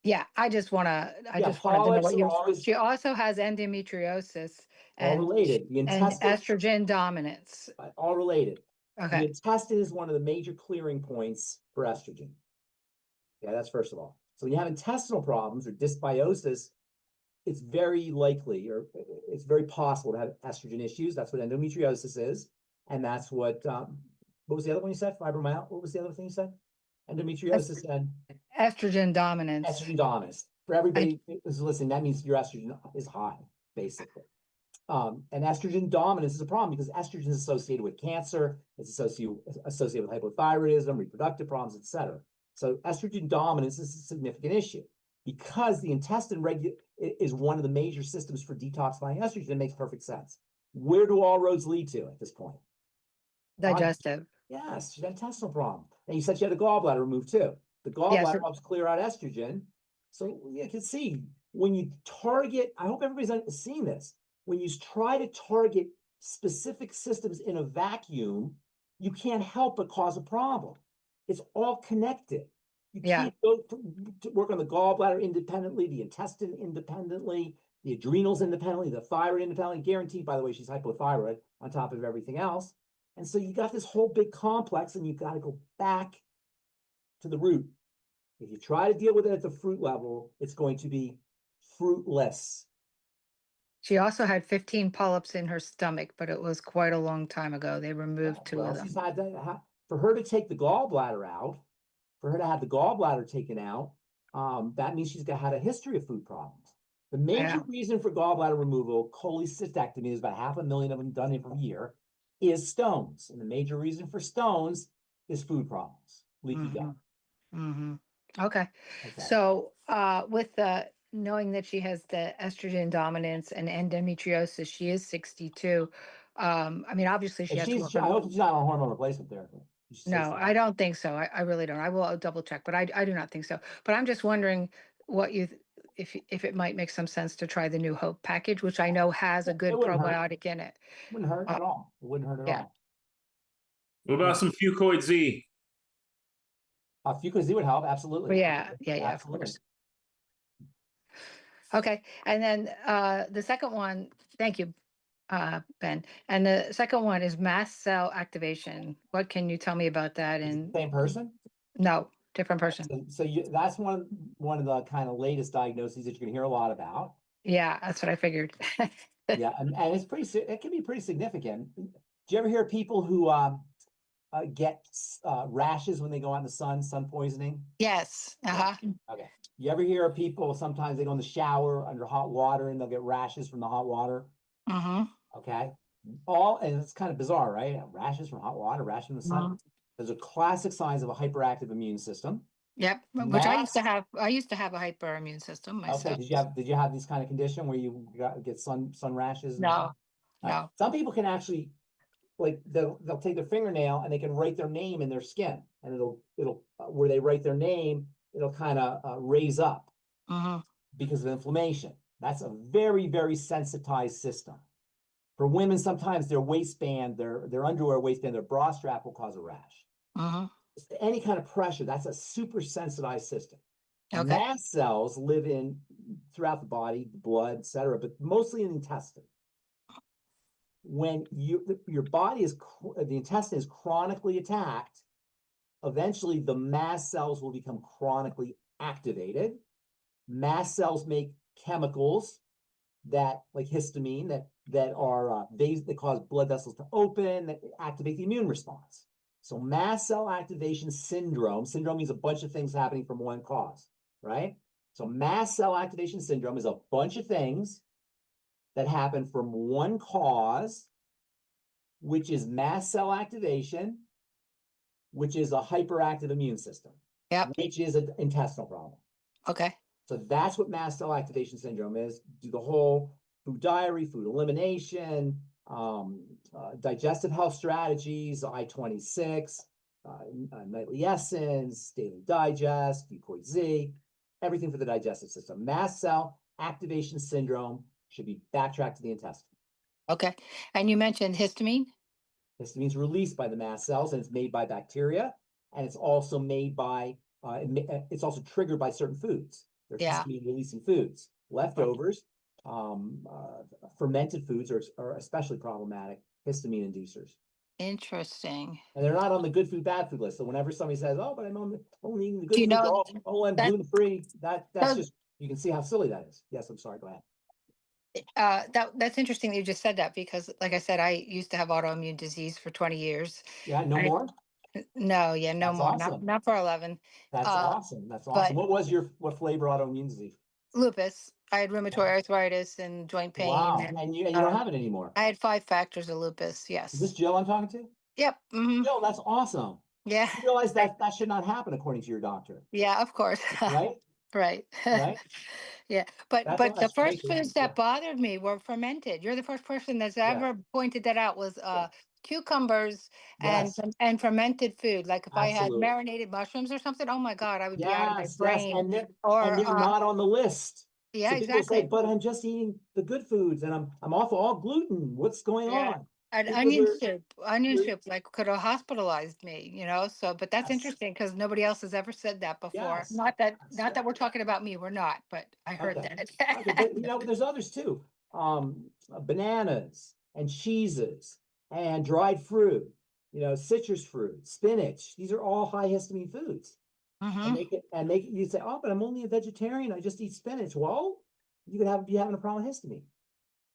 Yeah, I just wanted to know what you. She also has endometriosis all related. The intestine and estrogen dominance. All related. Okay. The intestine is one of the major clearing points for estrogen. Yeah, that's first of all. So when you have intestinal problems or dysbiosis, it's very likely, or it's very possible to have estrogen issues. That's what endometriosis is. And that's what was the other one you said? Fibromyalgia? What was the other thing you said? Endometriosis and estrogen dominance. Estrogen dominance. For everybody who's listening, that means your estrogen is high, basically. And estrogen dominance is a problem because estrogen is associated with cancer, it's associated with hypothyroidism, reproductive problems, etc. So estrogen dominance is a significant issue because the intestine is one of the major systems for detoxifying estrogen. It makes perfect sense. Where do all roads lead to at this point? Digestive. Yes, she got an intestinal problem. And you said she had a gallbladder removed too. The gallbladder helps clear out estrogen. So you can see when you target, I hope everybody's seeing this. When you try to target specific systems in a vacuum, you can't help but cause a problem. It's all connected. You can't go to work on the gallbladder independently, the intestine independently, the adrenals independently, the thyroid independently. Guaranteed, by the way, she's hypothyroid on top of everything else. And so you got this whole big complex and you got to go back to the root. If you try to deal with it at the fruit level, it's going to be fruitless. She also had 15 polyps in her stomach, but it was quite a long time ago. They removed two Well, of them. she's had for her to take the gallbladder out, for her to have the gallbladder taken out, that means she's had a history of food problems. The major Yeah. reason for gallbladder removal, cholecystectomy, is about 500,000 of them done every year, is stones. And the major reason for stones is food problems, leaky gut. Mm-hmm. Okay. Okay. So with knowing that she has the estrogen dominance and endometriosis, she is 62. I mean, obviously she And has to work I on. hope she's not on hormone replacement therapy. No, I don't think so. I really don't. I will double check, but I do not think so. But I'm just wondering what if it might make some sense to try the New Hope package, which I know has a good It wouldn't hurt. probiotic in it. Wouldn't hurt at all. It wouldn't hurt at yeah. all. What about some FucoidZ? FucoidZ would help, absolutely. Well, yeah, of Absolutely. course. Okay, and then the second one, thank you, Ben. And the second one is mast cell activation. What can you tell me about that? Is it And the same person? no, different person. So that's one of the kind of latest diagnoses that you're going to hear a lot about. Yeah, that's what I figured. Yeah, and it's it can be pretty significant. Do you ever hear people who get rashes when they go out in the sun poisoning? Yes. Okay. You ever hear of people, sometimes they go in the shower under hot water and they'll get rashes from the hot water? Mm-hmm. Okay. And it's kind of bizarre, right? Rashes from hot water, rashes from the sun. Those are classic signs of a hyperactive immune system. Yep. Which I used to have. I used to have a hyperimmune system myself. Okay. Did you have this kind of condition where you get sun rashes? No. No. Some people can actually, like, they'll take their fingernail and they can write their name in their skin, and it'll where they write their name, it'll kind of raise up because of inflammation. That's a very, very sensitized system. For women, sometimes their waistband, their underwear waistband, their bra strap will cause a rash. Any kind of pressure, that's a super sensitized system. Okay. Mast cells live throughout the body, the blood, etc., but mostly in the intestine. When your body the intestine is chronically attacked, eventually the mast cells will become chronically activated. Mast cells make chemicals that, like histamine, that cause blood vessels to open, that activate the immune response. So mast cell activation syndrome means a bunch of things happening from one cause, right? So mast cell activation syndrome is a bunch of things that happen from one cause, which is mast cell activation, which is a hyperactive immune system, which is an intestinal problem. Okay. So that's what mast cell activation syndrome is. Do the whole food diary, food elimination, digestive health strategies, I-26, nightly essence, daily digest, FucoidZ, everything for the digestive system. Mast cell activation syndrome should be backtracked to the intestine. Okay. And you mentioned histamine? Histamine is released by the mast cells, and it's made by bacteria, and it's also made by, it's also triggered by certain foods. They're histamine-releasing foods. Leftovers, fermented foods are especially problematic histamine inducers. Interesting. And they're not on the good food, bad food list. So whenever somebody says, "Oh, but I'm only eating the good food," I'm gluten-free. That's just, you can see how silly that is. Yes, I'm sorry. Go ahead. That's interesting that you just said that, because, like I said, I used to have autoimmune disease for 20 years. Yeah, no more? No, no That's more. awesome. Not for 11. That's awesome. That's awesome. What flavor autoimmune disease? Lupus. I had rheumatoid arthritis and joint pain. Wow. And you don't have it anymore. I had 5 factors of lupus. Yes. Is this Jill I'm talking to? Yep. Jill, that's awesome. Yeah. You realize that should not happen according to your doctor. Yeah, of course. Right? Right. Right? Yeah. But the first great. foods that bothered me were fermented. You're the first person that's ever pointed that out, was cucumbers and fermented food. Like if I had marinated mushrooms or something, oh my God, I would be out of my brain. And they're not on the list. Yeah, so exactly. People say, but I'm just eating the good foods and I'm off all gluten. What's going on? And onion soup, like, could have hospitalized me, so, but that's interesting, because nobody else has ever said that before. Not that we're talking about me, we're not, but I heard that. But there's others too. Bananas and cheeses and dried fruit, citrus fruit, spinach. These are all high histamine foods. And you say, oh, but I'm only a vegetarian, I just eat spinach. Well, you could be having a problem with histamine.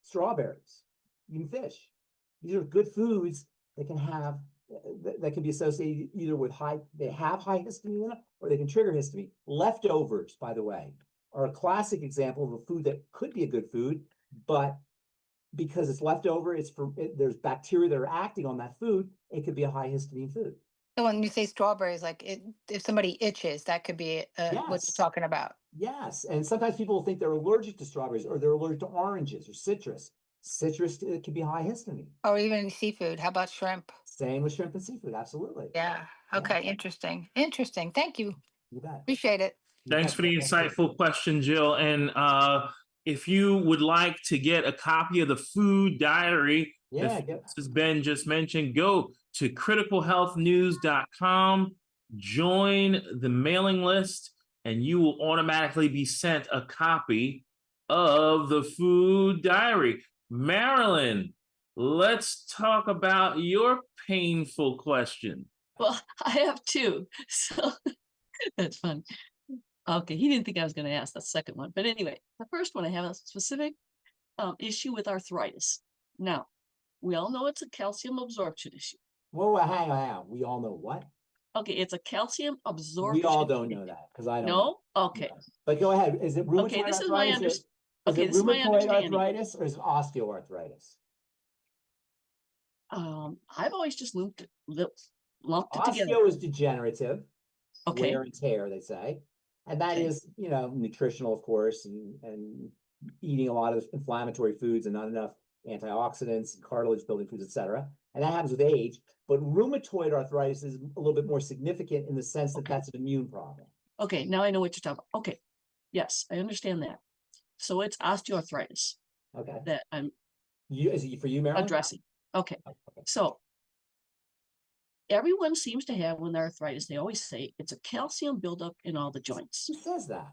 strawberries, even fish. These are good foods that can have that can be associated either with they have high histamine in them, or they can trigger histamine. Leftovers, by the way, are a classic example of a food that could be a good food, but because it's leftover, there's bacteria that are acting on that food, it could be a high histamine food. So when you say strawberries, like if somebody itches, that could be what you're Yes. talking about. Yes, and sometimes people think they're allergic to strawberries, or they're allergic to oranges or citrus. Citrus can be high histamine. Or even seafood. How about shrimp? Same with shrimp and seafood, absolutely. Yeah. Okay. Interesting. Interesting. Thank you. You bet. Appreciate it. Thanks for the insightful question, Jill. And if you would like to get a copy of the food diary that Ben just mentioned, go to criticalhealthnews.com, join the mailing list, and you will automatically be sent a copy of the food diary. Marilyn, let's talk about your painful question. Well, I have two, so that's fun. Okay, he didn't think I was going to ask the second one, but anyway, the first one, I have a specific issue with arthritis. Now, we all know it's a calcium absorption issue. Whoa, hang on. We all know what? Okay, it's a calcium absorption. We all don't know that because I don't. No? Okay. But go ahead. Is it rheumatoid Okay, this arthritis? is my Is it this is my rheumatoid understanding. arthritis or is it osteoarthritis? I've always just lumped it together. Osteo is degenerative. Okay. Wear and tear, they say. And that is, nutritional, of course, and eating a lot of inflammatory foods and not enough antioxidants, cartilage building foods, etc. And that happens with age. But rheumatoid arthritis is a little bit more significant in the sense that that's an immune problem. Okay, now I know what you're talking about. Okay, yes, I understand that. So it's osteoarthritis. Okay. That I'm Is it for you, Marilyn? addressing. Okay. So everyone seems to have, when they're arthritis, they always say it's a calcium buildup in all the joints. Who says that?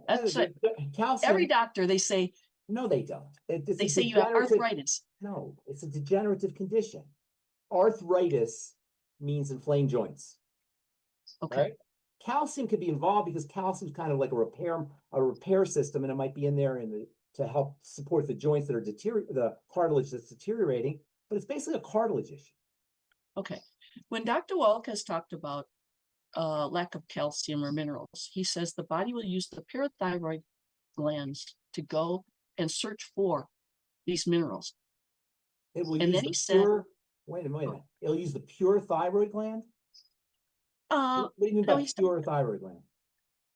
That's it. Calcium. Every doctor, they say. No, they don't. They say you have arthritis. No, it's a degenerative condition. Arthritis means inflamed joints. Okay. Right? Calcium could be involved because calcium is kind of like a repair system, and it might be in there to help support the joints that are the cartilage that's deteriorating. But it's basically a cartilage issue. Okay. When Dr. Wallach has talked about lack of calcium or minerals, he says the body will use the parathyroid glands to go and search for these minerals. It will And use then he said, wait a minute. It'll use the pure thyroid gland? What do you mean by pure thyroid gland?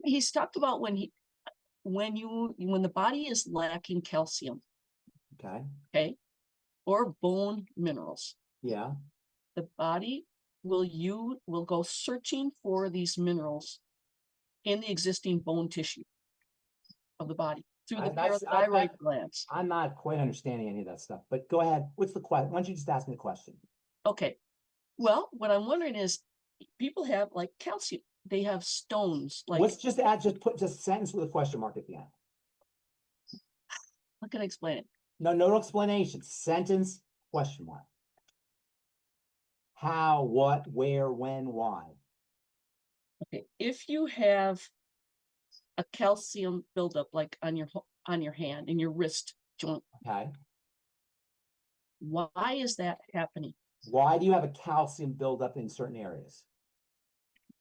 He's talked about when the body is lacking calcium, okay, or bone minerals. Yeah. The body will go searching for these minerals in the existing bone tissue of the body through the parathyroid glands. I'm not quite understanding any of that stuff, but go ahead. What's the question? Why don't you just ask me the question? Okay. What I'm wondering is, people have like calcium. They have stones. Like, let's just put a sentence with a question mark at the end. How can I explain it? No explanation. Sentence, question mark. How, what, where, when, why? Okay. If you have a calcium buildup, like on your hand, in your wrist joint. Okay. Why is that happening? Why do you have a calcium buildup in certain areas?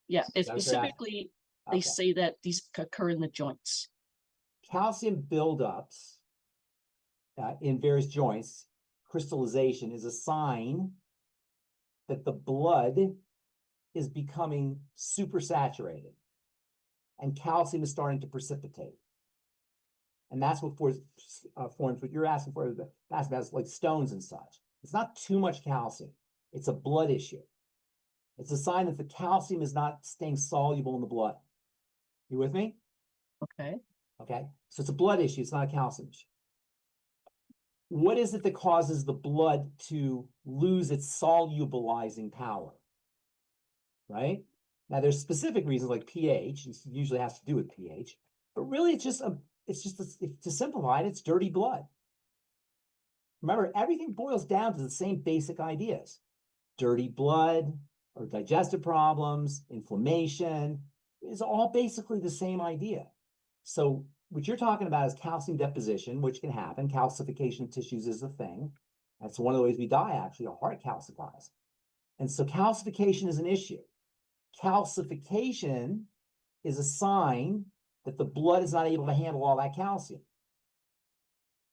Yeah, it's specifically, they say that these occur in the joints. Calcium buildups in various joints, crystallization, is a sign that the blood is becoming supersaturated and calcium is starting to precipitate. And that's what forms what you're asking for, that's like stones and such. It's not too much calcium. It's a blood issue. It's a sign that the calcium is not staying soluble in the blood. You with me? Okay. Okay. So it's a blood issue. It's not a calcium issue. What is it that causes the blood to lose its solubilizing power? Right? Now there's specific reasons like pH. It usually has to do with pH, but really it's just to simplify it, it's dirty blood. Remember, everything boils down to the same basic ideas. Dirty blood or digestive problems, inflammation is all basically the same idea. So what you're talking about is calcium deposition, which can happen. Calcification of tissues is a thing. That's one of the ways we die, actually. Our heart calcifies. And so calcification is an issue. Calcification is a sign that the blood is not able to handle all that calcium.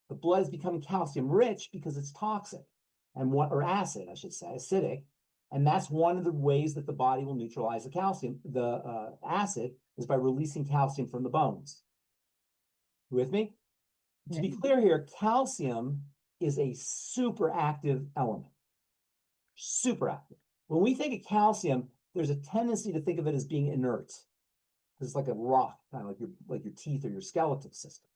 The blood is becoming calcium rich because it's toxic, and or acid, I should say, acidic. And that's one of the ways that the body will neutralize the calcium, the acid, is by releasing calcium from the bones. You with me? To be clear here, calcium is a super active element. Super active. When we think of calcium, there's a tendency to think of it as being inert. It's like a rock, kind of like your teeth or your skeletal system.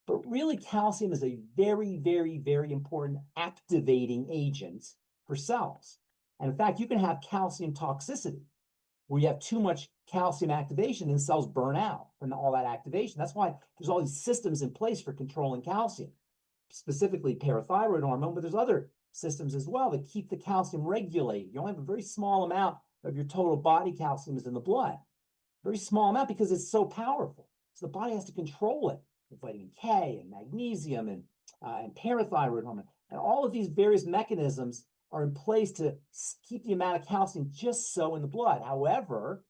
But really, calcium is a very, very, very important activating agent for cells. And in fact, you can have calcium toxicity, where you have too much calcium activation and cells burn out from all that activation. That's why there's all these systems in place for controlling calcium, specifically parathyroid hormone, but there's other systems as well that keep the calcium regulated. You only have a very small amount of your total body calcium is in the blood. Very small amount because it's so powerful. So the body has to control it with vitamin K and magnesium and parathyroid hormone. And all of these various mechanisms are in place to keep the amount of calcium just so in the blood. However,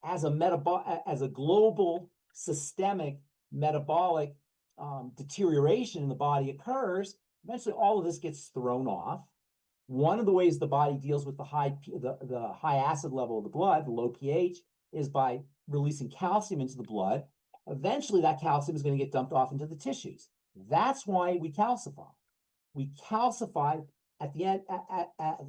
as a global systemic metabolic deterioration in the body occurs, eventually all of this gets thrown off. One of the ways the body deals with the high acid level of the blood, the low pH, is by releasing calcium into the blood. Eventually that calcium is going to get dumped off into the tissues. That's why we calcify. We calcify at the end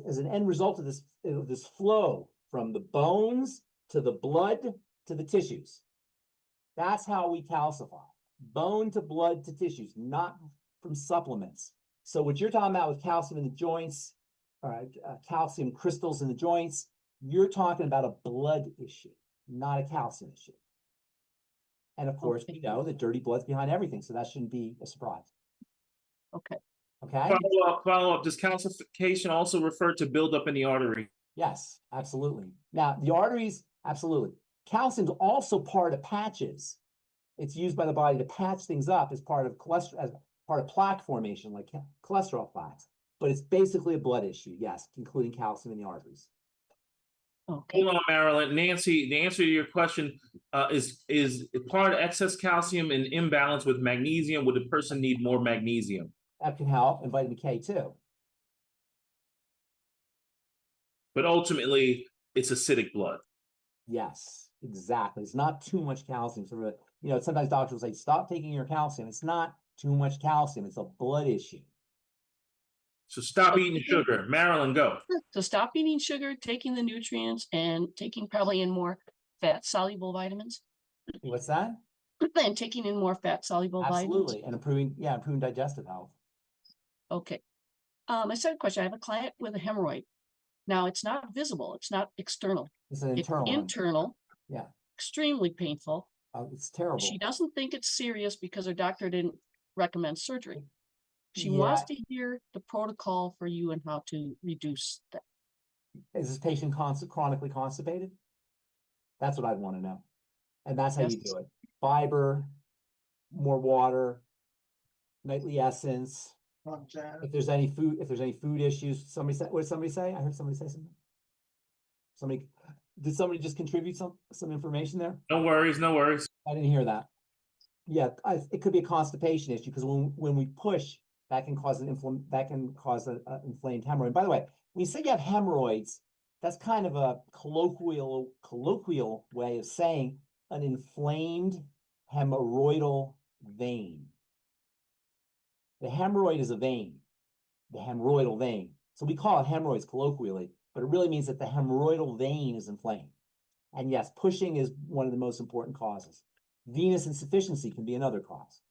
as an end result of this flow from the bones to the blood to the tissues. That's how we calcify. Bone to blood to tissues, not from supplements. So what you're talking about with calcium in the joints, calcium crystals in the joints, you're talking about a blood issue, not a calcium issue. And of course, we know that dirty blood's behind everything, so that shouldn't be a surprise. Okay. Okay? Follow up. Does calcification also refer to buildup in the artery? Yes, absolutely. Now, the arteries, absolutely. Calcium's also part of patches. It's used by the body to patch things up as part of cholesterol, as part of plaque formation, like cholesterol plaques. But it's basically a blood issue, yes, including calcium in the arteries. Okay. Hold on, Marilyn. Nancy, the answer to your question is part of excess calcium an imbalance with magnesium? Would the person need more magnesium? That can help, and vitamin K too. But ultimately, it's acidic blood. Yes, exactly. It's not too much calcium. So, sometimes doctors will say, stop taking your calcium. It's not too much calcium. It's a blood issue. So stop eating sugar. Marilyn, go. So stop eating sugar, taking the nutrients, and taking probably in more fat-soluble vitamins. What's that? And taking in more fat-soluble vitamins. Absolutely, and improving digestive health. Okay. My second question, I have a client with a hemorrhoid. Now, it's not visible. It's not external. It's an internal. It's internal. Yeah. Extremely painful. It's terrible. She doesn't think it's serious because her doctor didn't recommend surgery. She wants to hear the protocol for you and how to reduce that. Is this patient chronically constipated? That's what I'd want to know. And that's how you do it. Fiber, more water, nightly essence. If there's any food issues, what did somebody say? I heard somebody say something. Did somebody just contribute some information there? No worries. I didn't hear that. Yeah, it could be a constipation issue because when we push, that can cause an inflamed hemorrhoid. By the way, when you say you have hemorrhoids, that's kind of a colloquial way of saying an inflamed hemorrhoidal vein. The hemorrhoid is a vein, the hemorrhoidal vein. So we call it hemorrhoids colloquially, but it really means that the hemorrhoidal vein is inflamed. And yes, pushing is one of the most important causes. Venous insufficiency can be another cause.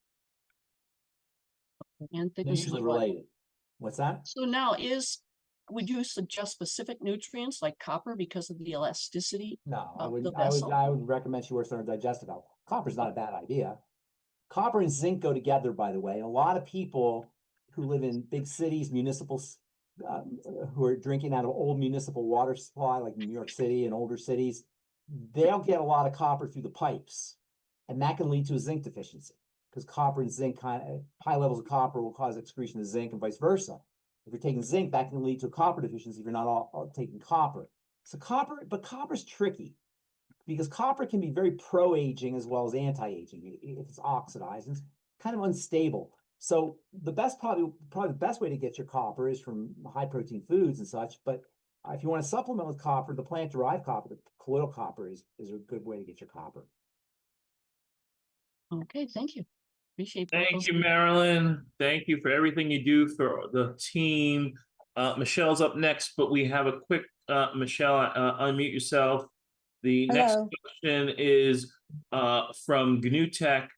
And They're usually related. What's that? So now would you suggest specific nutrients like copper because of the elasticity? No, I of would the vessel? I would recommend she works on her digestive health. Copper's not a bad idea. Copper and zinc go together, by the way. A lot of people who live in big cities, municipals, who are drinking out of old municipal water supply, like New York City and older cities, they'll get a lot of copper through the pipes, and that can lead to a zinc deficiency. because copper and zinc high levels of copper will cause excretion of zinc and vice versa. If you're taking zinc, that can lead to a copper deficiency if you're not all taking copper. So copper's tricky because copper can be very pro-aging as well as anti-aging if it's oxidized. And it's kind of unstable. So the best probably the best way to get your copper is from high protein foods and such. But if you want to supplement with copper, the plant-derived copper, the colloidal copper is a good way to get your copper. Okay, thank you. Appreciate both Thank those. you, Marilyn. Thank you for everything you do for the team. Michelle's up next, but we have a quick, Michelle, unmute yourself. The next Hello. question is from GNU Tech,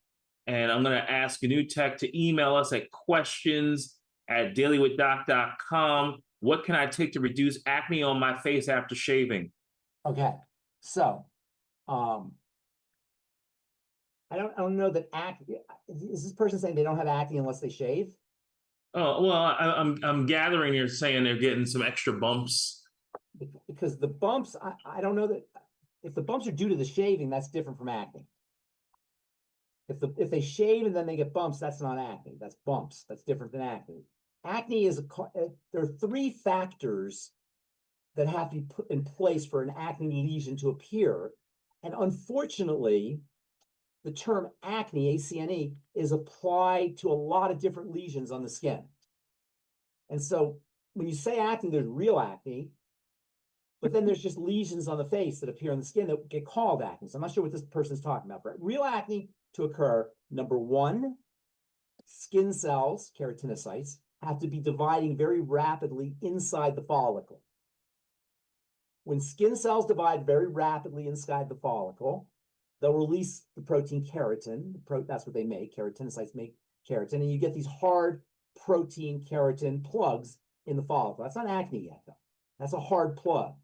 and I'm going to ask GNU Tech to email us at questions@dailywithdoc.com. What can I take to reduce acne on my face after shaving? Okay, so I don't know that acne. Is this person saying they don't have acne unless they shave? Oh, well, I'm gathering you're saying they're getting some extra bumps. Because the bumps, I don't know that if the bumps are due to the shaving, that's different from acne. If they shave and then they get bumps, that's not acne. That's bumps. That's different than acne. Acne is there are 3 factors that have to be put in place for an acne lesion to appear, and unfortunately, the term acne, ACNE, is applied to a lot of different lesions on the skin. And so when you say acne, there's real acne, but then there's just lesions on the face that appear on the skin that get called acne. So I'm not sure what this person's talking about. But real acne to occur, number 1, skin cells, keratinocytes, have to be dividing very rapidly inside the follicle. When skin cells divide very rapidly inside the follicle, they'll release the protein keratin. That's what they make. Keratinocytes make keratin, and you get these hard protein keratin plugs in the follicle. That's not acne yet, though. That's a hard plug.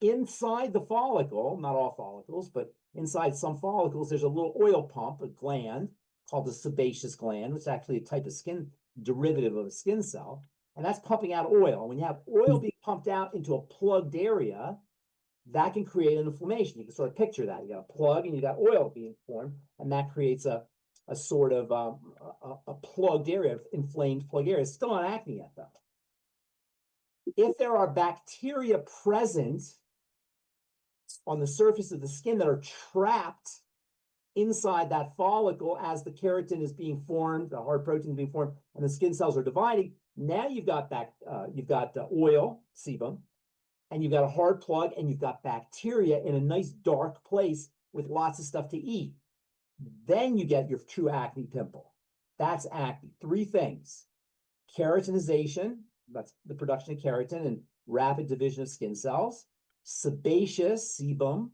Inside the follicle, not all follicles, but inside some follicles, there's a little oil pump, a gland called the sebaceous gland, which is actually a type of skin derivative of a skin cell, and that's pumping out oil. When you have oil being pumped out into a plugged area, that can create an inflammation. You can sort of picture that. You got a plug and you got oil being formed, and that creates a sort of a plugged area, inflamed plug area. It's still not acne yet, though. If there are bacteria present on the surface of the skin that are trapped inside that follicle as the keratin is being formed, the hard protein is being formed, and the skin cells are dividing, now you've got oil, sebum, and you've got a hard plug, and you've got bacteria in a nice dark place with lots of stuff to eat. Then you get your true acne pimple. That's acne. 3 things: keratinization, that's the production of keratin and rapid division of skin cells; sebaceous, sebum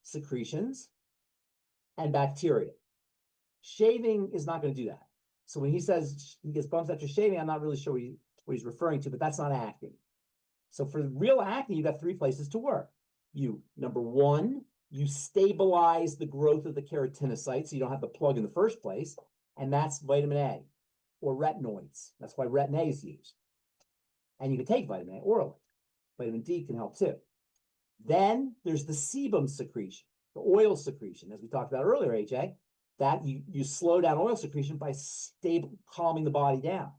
secretions; and bacteria. Shaving is not going to do that. So when he says he gets bumps after shaving, I'm not really sure what he's referring to, but that's not acne. So for real acne, you've got 3 places to work. Number 1, you stabilize the growth of the keratinocytes so you don't have the plug in the first place, and that's vitamin A or retinoids. That's why retin A is used. And you can take vitamin A orally. Vitamin D can help too. Then there's the sebum secretion, the oil secretion, as we talked about earlier, AJ, that you slow down oil secretion by calming the body down,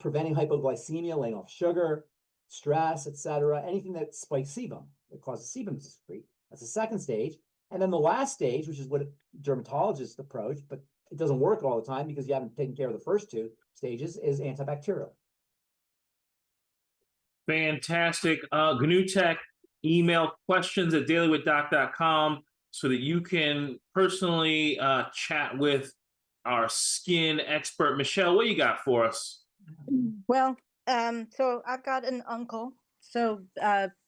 preventing hypoglycemia, laying off sugar, stress, etc. Anything that spikes sebum, that causes sebum to secrete. That's the second stage. And then the last stage, which is what dermatologists approach, but it doesn't work all the time because you haven't taken care of the first 2 stages, is antibacterial. Fantastic. GNU Tech, email questions@dailywithdoc.com so that you can personally chat with our skin expert. Michelle, what you got for us? Well, so I've got an uncle. So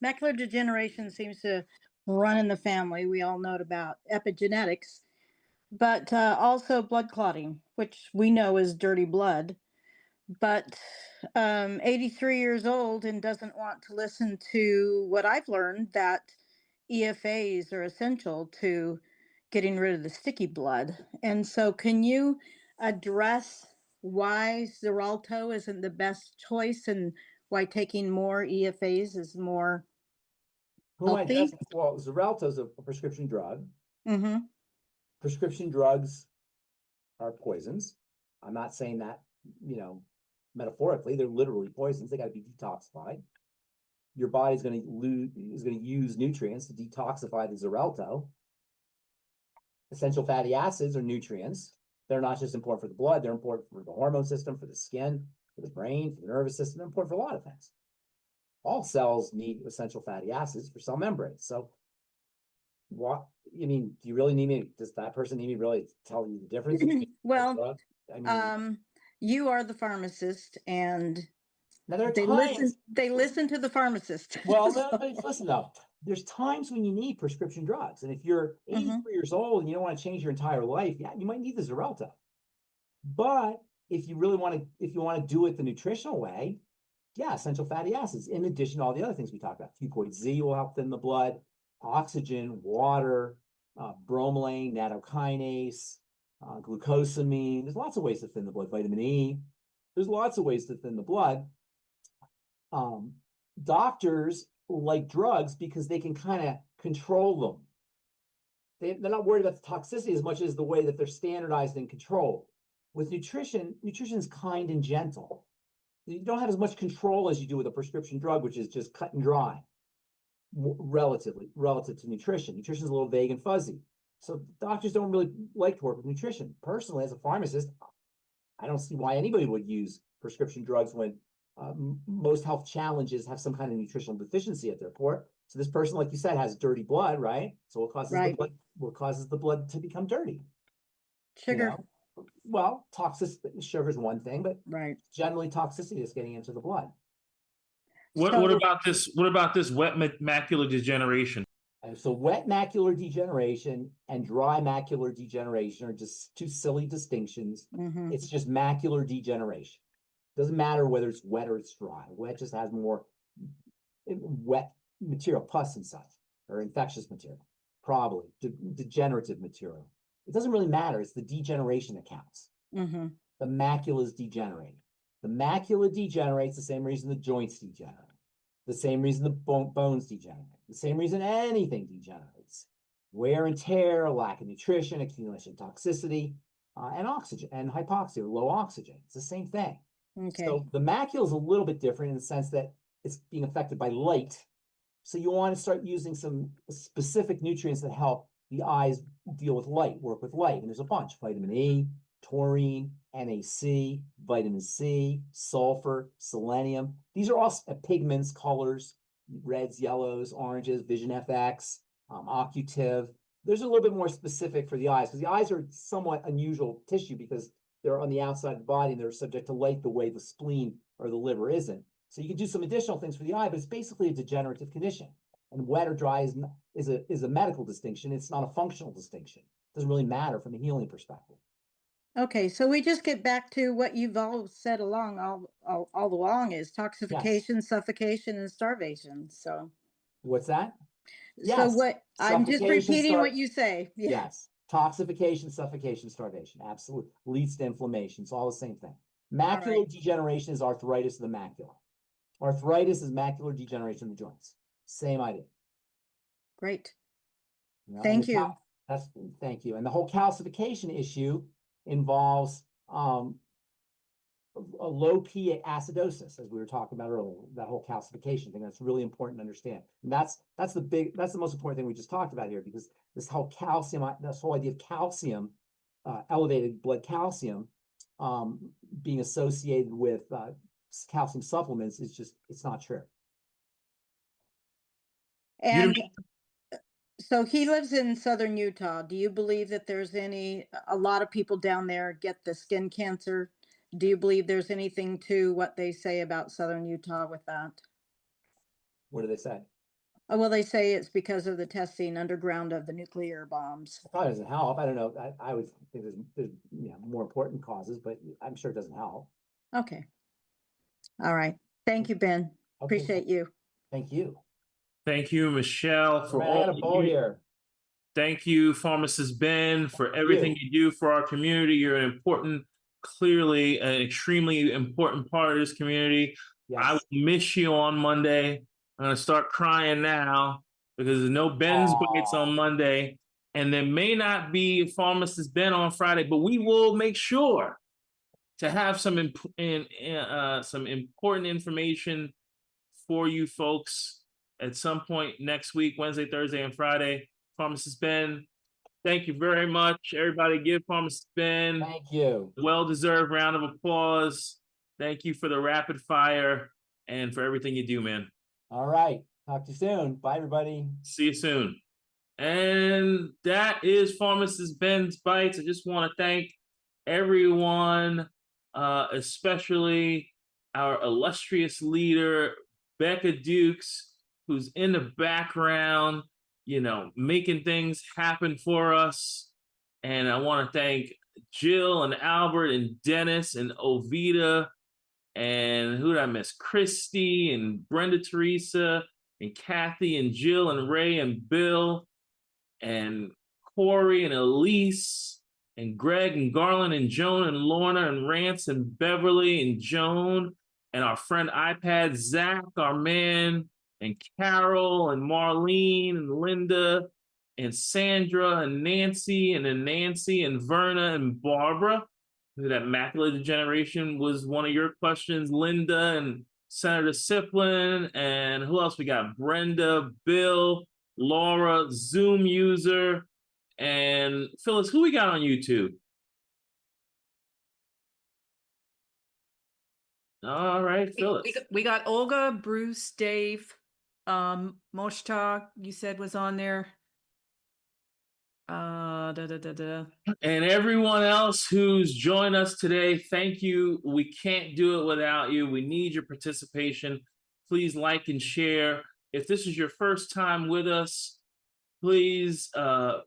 macular degeneration seems to run in the family. We all know about epigenetics, but also blood clotting, which we know is dirty blood. But 83 years old and doesn't want to listen to what I've learned, that EFAs are essential to getting rid of the sticky blood. And so can you address why ZRadical isn't the best choice and why taking more EFAs is more Who am I healthy? addressing? Well, ZRadical is a prescription drug. Mm-hmm. prescription drugs are poisons. I'm not saying that, metaphorically, they're literally poisons. They got to be detoxified. Your body's going to use nutrients to detoxify the ZRadical. Essential fatty acids are nutrients. They're not just important for the blood, they're important for the hormone system, for the skin, for the brain, for the nervous system. They're important for a lot of things. All cells need essential fatty acids for cell membranes. So do you really need me? Does that person need me really to tell you the difference? Well, you are the pharmacist, and now there are they listen to the pharmacist. Well, listen though. There's times when you need prescription drugs, and if you're 83 years old and you don't want to change your entire life, yeah, you might need the ZRadical. But if you want to do it the nutritional way, yeah, essential fatty acids, in addition to all the other things we talked about. FucoidZ will help thin the blood, oxygen, water, bromelain, nattokinase, glucosamine. There's lots of ways to thin the blood. Vitamin E. There's lots of ways to thin the blood. Doctors like drugs because they can kind of control them. They're not worried about the toxicity as much as the way that they're standardized and controlled. With nutrition is kind and gentle. You don't have as much control as you do with a prescription drug, which is just cut and dry, relative to nutrition. Nutrition is a little vague and fuzzy. So doctors don't really like to work with nutrition. Personally, as a pharmacist, I don't see why anybody would use prescription drugs when most health challenges have some kind of nutritional deficiency at their port. So this person, like you said, has dirty blood, right? So what causes the blood to become dirty? Sugar. Well, sugar is one thing, but generally toxicity is getting into the blood. What about this wet macular degeneration? So wet macular degeneration and dry macular degeneration are just two silly distinctions. It's just macular degeneration. Doesn't matter whether it's wet or it's dry. Wet just has more wet material, pus and such, or infectious material, probably degenerative material. It doesn't really matter. It's the degeneration that counts. The macula is degenerating. The macula degenerates the same reason the joints degenerate, the same reason the bones degenerate, the same reason anything degenerates. Wear and tear, lack of nutrition, accumulation of toxicity, and oxygen and hypoxia, or low oxygen. It's the same thing. So the macula is a little bit different in the sense that it's being affected by light. So you want to start using some specific nutrients that help the eyes deal with light, work with light. And there's a bunch: vitamin E, taurine, NAC, vitamin C, sulfur, selenium. These are all pigments, colors, reds, yellows, oranges, Vision FX, Occutive. There's a little bit more specific for the eyes, because the eyes are somewhat unusual tissue because they're on the outside of the body and they're subject to light the way the spleen or the liver isn't. So you can do some additional things for the eye, but it's basically a degenerative condition. And wet or dry is a medical distinction. It's not a functional distinction. It doesn't really matter from a healing perspective. Okay, so we just get back to what you've all said all along is toxification, suffocation, and starvation. So what's that? So what I'm just repeating what you say. Yes. Toxification, suffocation, starvation. Absolutely. Leads to inflammation. It's all the same thing. Macular degeneration is arthritis of the macula. Arthritis is macular degeneration of the joints. Same idea. Great. Thank you. Thank you. And the whole calcification issue involves a low pH acidosis, as we were talking about earlier. That whole calcification thing, that's really important to understand. And that's the most important thing we just talked about here, because this whole idea of calcium, elevated blood calcium, being associated with calcium supplements it's not true. And so he lives in southern Utah. Do you believe that there's a lot of people down there get the skin cancer? Do you believe there's anything to what they say about southern Utah with that? What do they say? Oh, well, they say it's because of the testing underground of the nuclear bombs. It probably doesn't help. I don't know. I would think there's more important causes, but I'm sure it doesn't help. Okay. All right. Thank you, Ben. Okay. Appreciate you. Thank you. Thank you, Michelle, for all you here. Thank you, Pharmacist Ben, for everything you do for our community. You're an important, clearly an extremely important part of this community. Yes. I will miss you on Monday. I'm going to start crying now because there's no Ben's bites on Monday. And there may not be Pharmacist Ben on Friday, but we will make sure to have some important information for you folks at some point next week, Wednesday, Thursday, and Friday. Pharmacist Ben, thank you very much. Everybody give Pharmacist Ben Thank you. a well-deserved round of applause. Thank you for the rapid fire and for everything you do, man. All right. Talk to you soon. Bye, everybody. See you soon. And that is Pharmacist Ben's Bites. I just want to thank everyone, especially our illustrious leader, Becca Dukes, who's in the background, you know, making things happen for us. And I want to thank Jill and Albert and Dennis and Ovita and who did I miss? Christy and Brenda Teresa and Kathy and Jill and Ray and Bill and Corey and Elise and Greg and Garland and Joan and Lorna and Rance and Beverly and Joan and our friend iPad Zach, our man, and Carol and Marlene and Linda and Sandra and Nancy and then Nancy and Verna and Barbara. That macular degeneration was one of your questions, Linda and Senator Siplin, and who else we got? Brenda, Bill, Laura, Zoom user, and Phyllis. Who we got on YouTube? All right, Phyllis. We got Olga, Bruce, Dave, Moshta, you said was on there. And everyone else who's joined us today, thank you. We can't do it without you. We need your participation. Please like and share. If this is your first time with us, please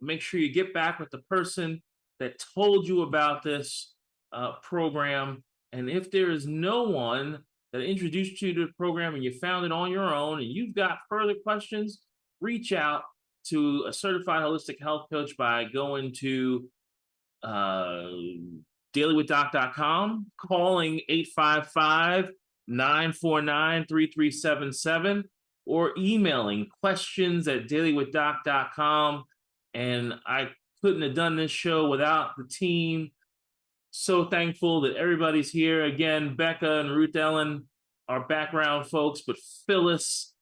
make sure you get back with the person that told you about this program. And if there is no one that introduced you to the program and you found it on your own and you've got further questions, reach out to a certified holistic health coach by going to dailywithdoc.com, calling 855-949-3377, or emailing questions@dailywithdoc.com. And I couldn't have done this show without the team. So thankful that everybody's here. Again, Becca and Ruth Ellen are background folks, but Phyllis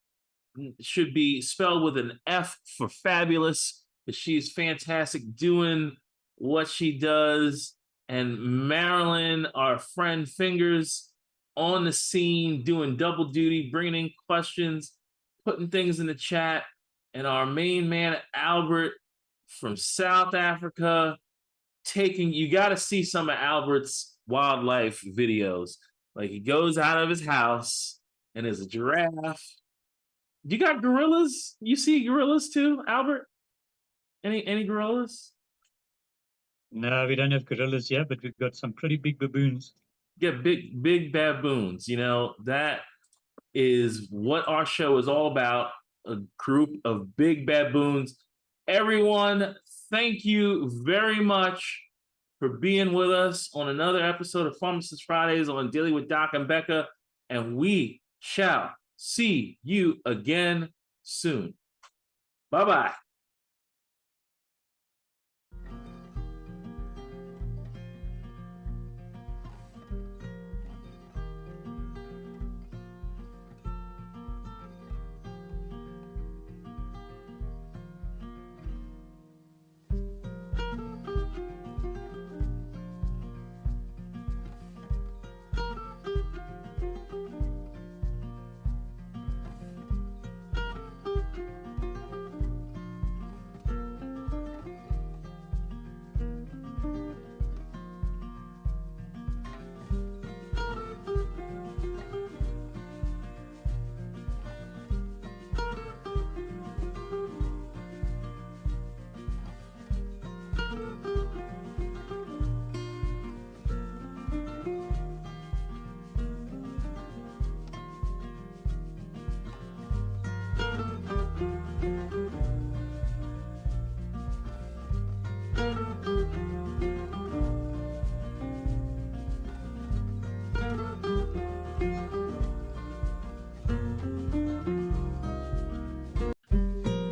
should be spelled with an F for fabulous, but she's fantastic doing what she does. And Marilyn, our friend Fingers, on the scene, doing double duty, bringing in questions, putting things in the chat. And our main man, Albert, from South Africa, you got to see some of Albert's wildlife videos. Like, he goes out of his house and there's a giraffe. You got gorillas? You see gorillas too, Albert? Any gorillas? No, we don't have gorillas yet, but we've got some pretty big baboons. Yeah, big baboons. You know, that is what our show is all about, a group of big baboons. Everyone, thank you very much for being with us on another episode of Pharmacist Fridays on Daily with Doc and Becca, and we shall see you again soon. Bye-bye.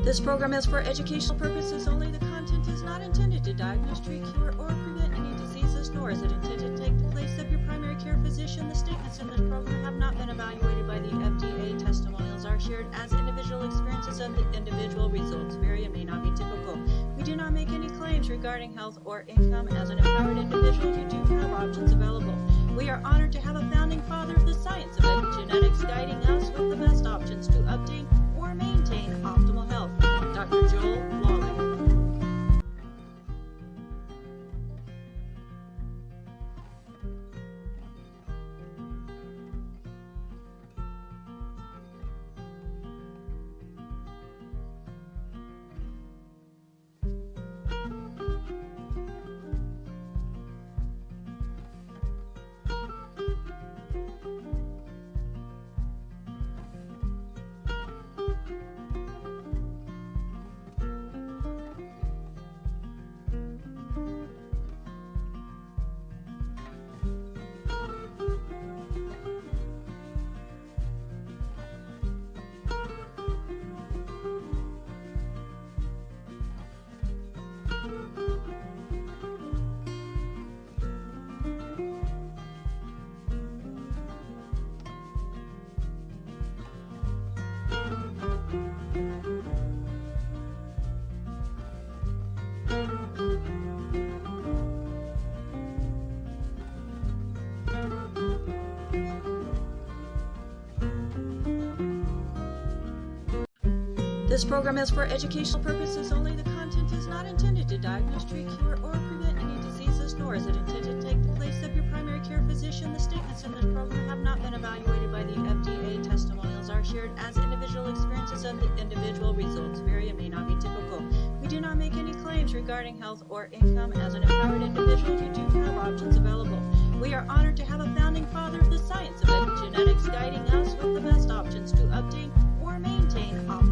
This program is for educational purposes only. The content is diagnose, treat, cure, or prevent any diseases, nor is it intended to take the place of your primary care physician. The statements in this program have not been evaluated by the FDA. Testimonials are shared as individual experiences and the individual results vary and may not be typical. We do not make any claims regarding health or income. As an empowered individual, you do have options available. We are honored to have a founding father of the science of epigenetics guiding us with the best options to obtain or maintain optimal health, Dr. Joel Wallach. This program is for educational purposes only. The content is not intended to diagnose, treat, cure, or prevent any diseases, nor is it intended to take the place of your primary care physician. The statements in this program have not been evaluated by the FDA. Testimonials are shared as individual experiences and the individual results vary and may not be typical. We do not make any claims regarding health or income. As an empowered individual, you do have options available. We are honored to have a founding father of the science of epigenetics guiding us with the best options to obtain or maintain optimal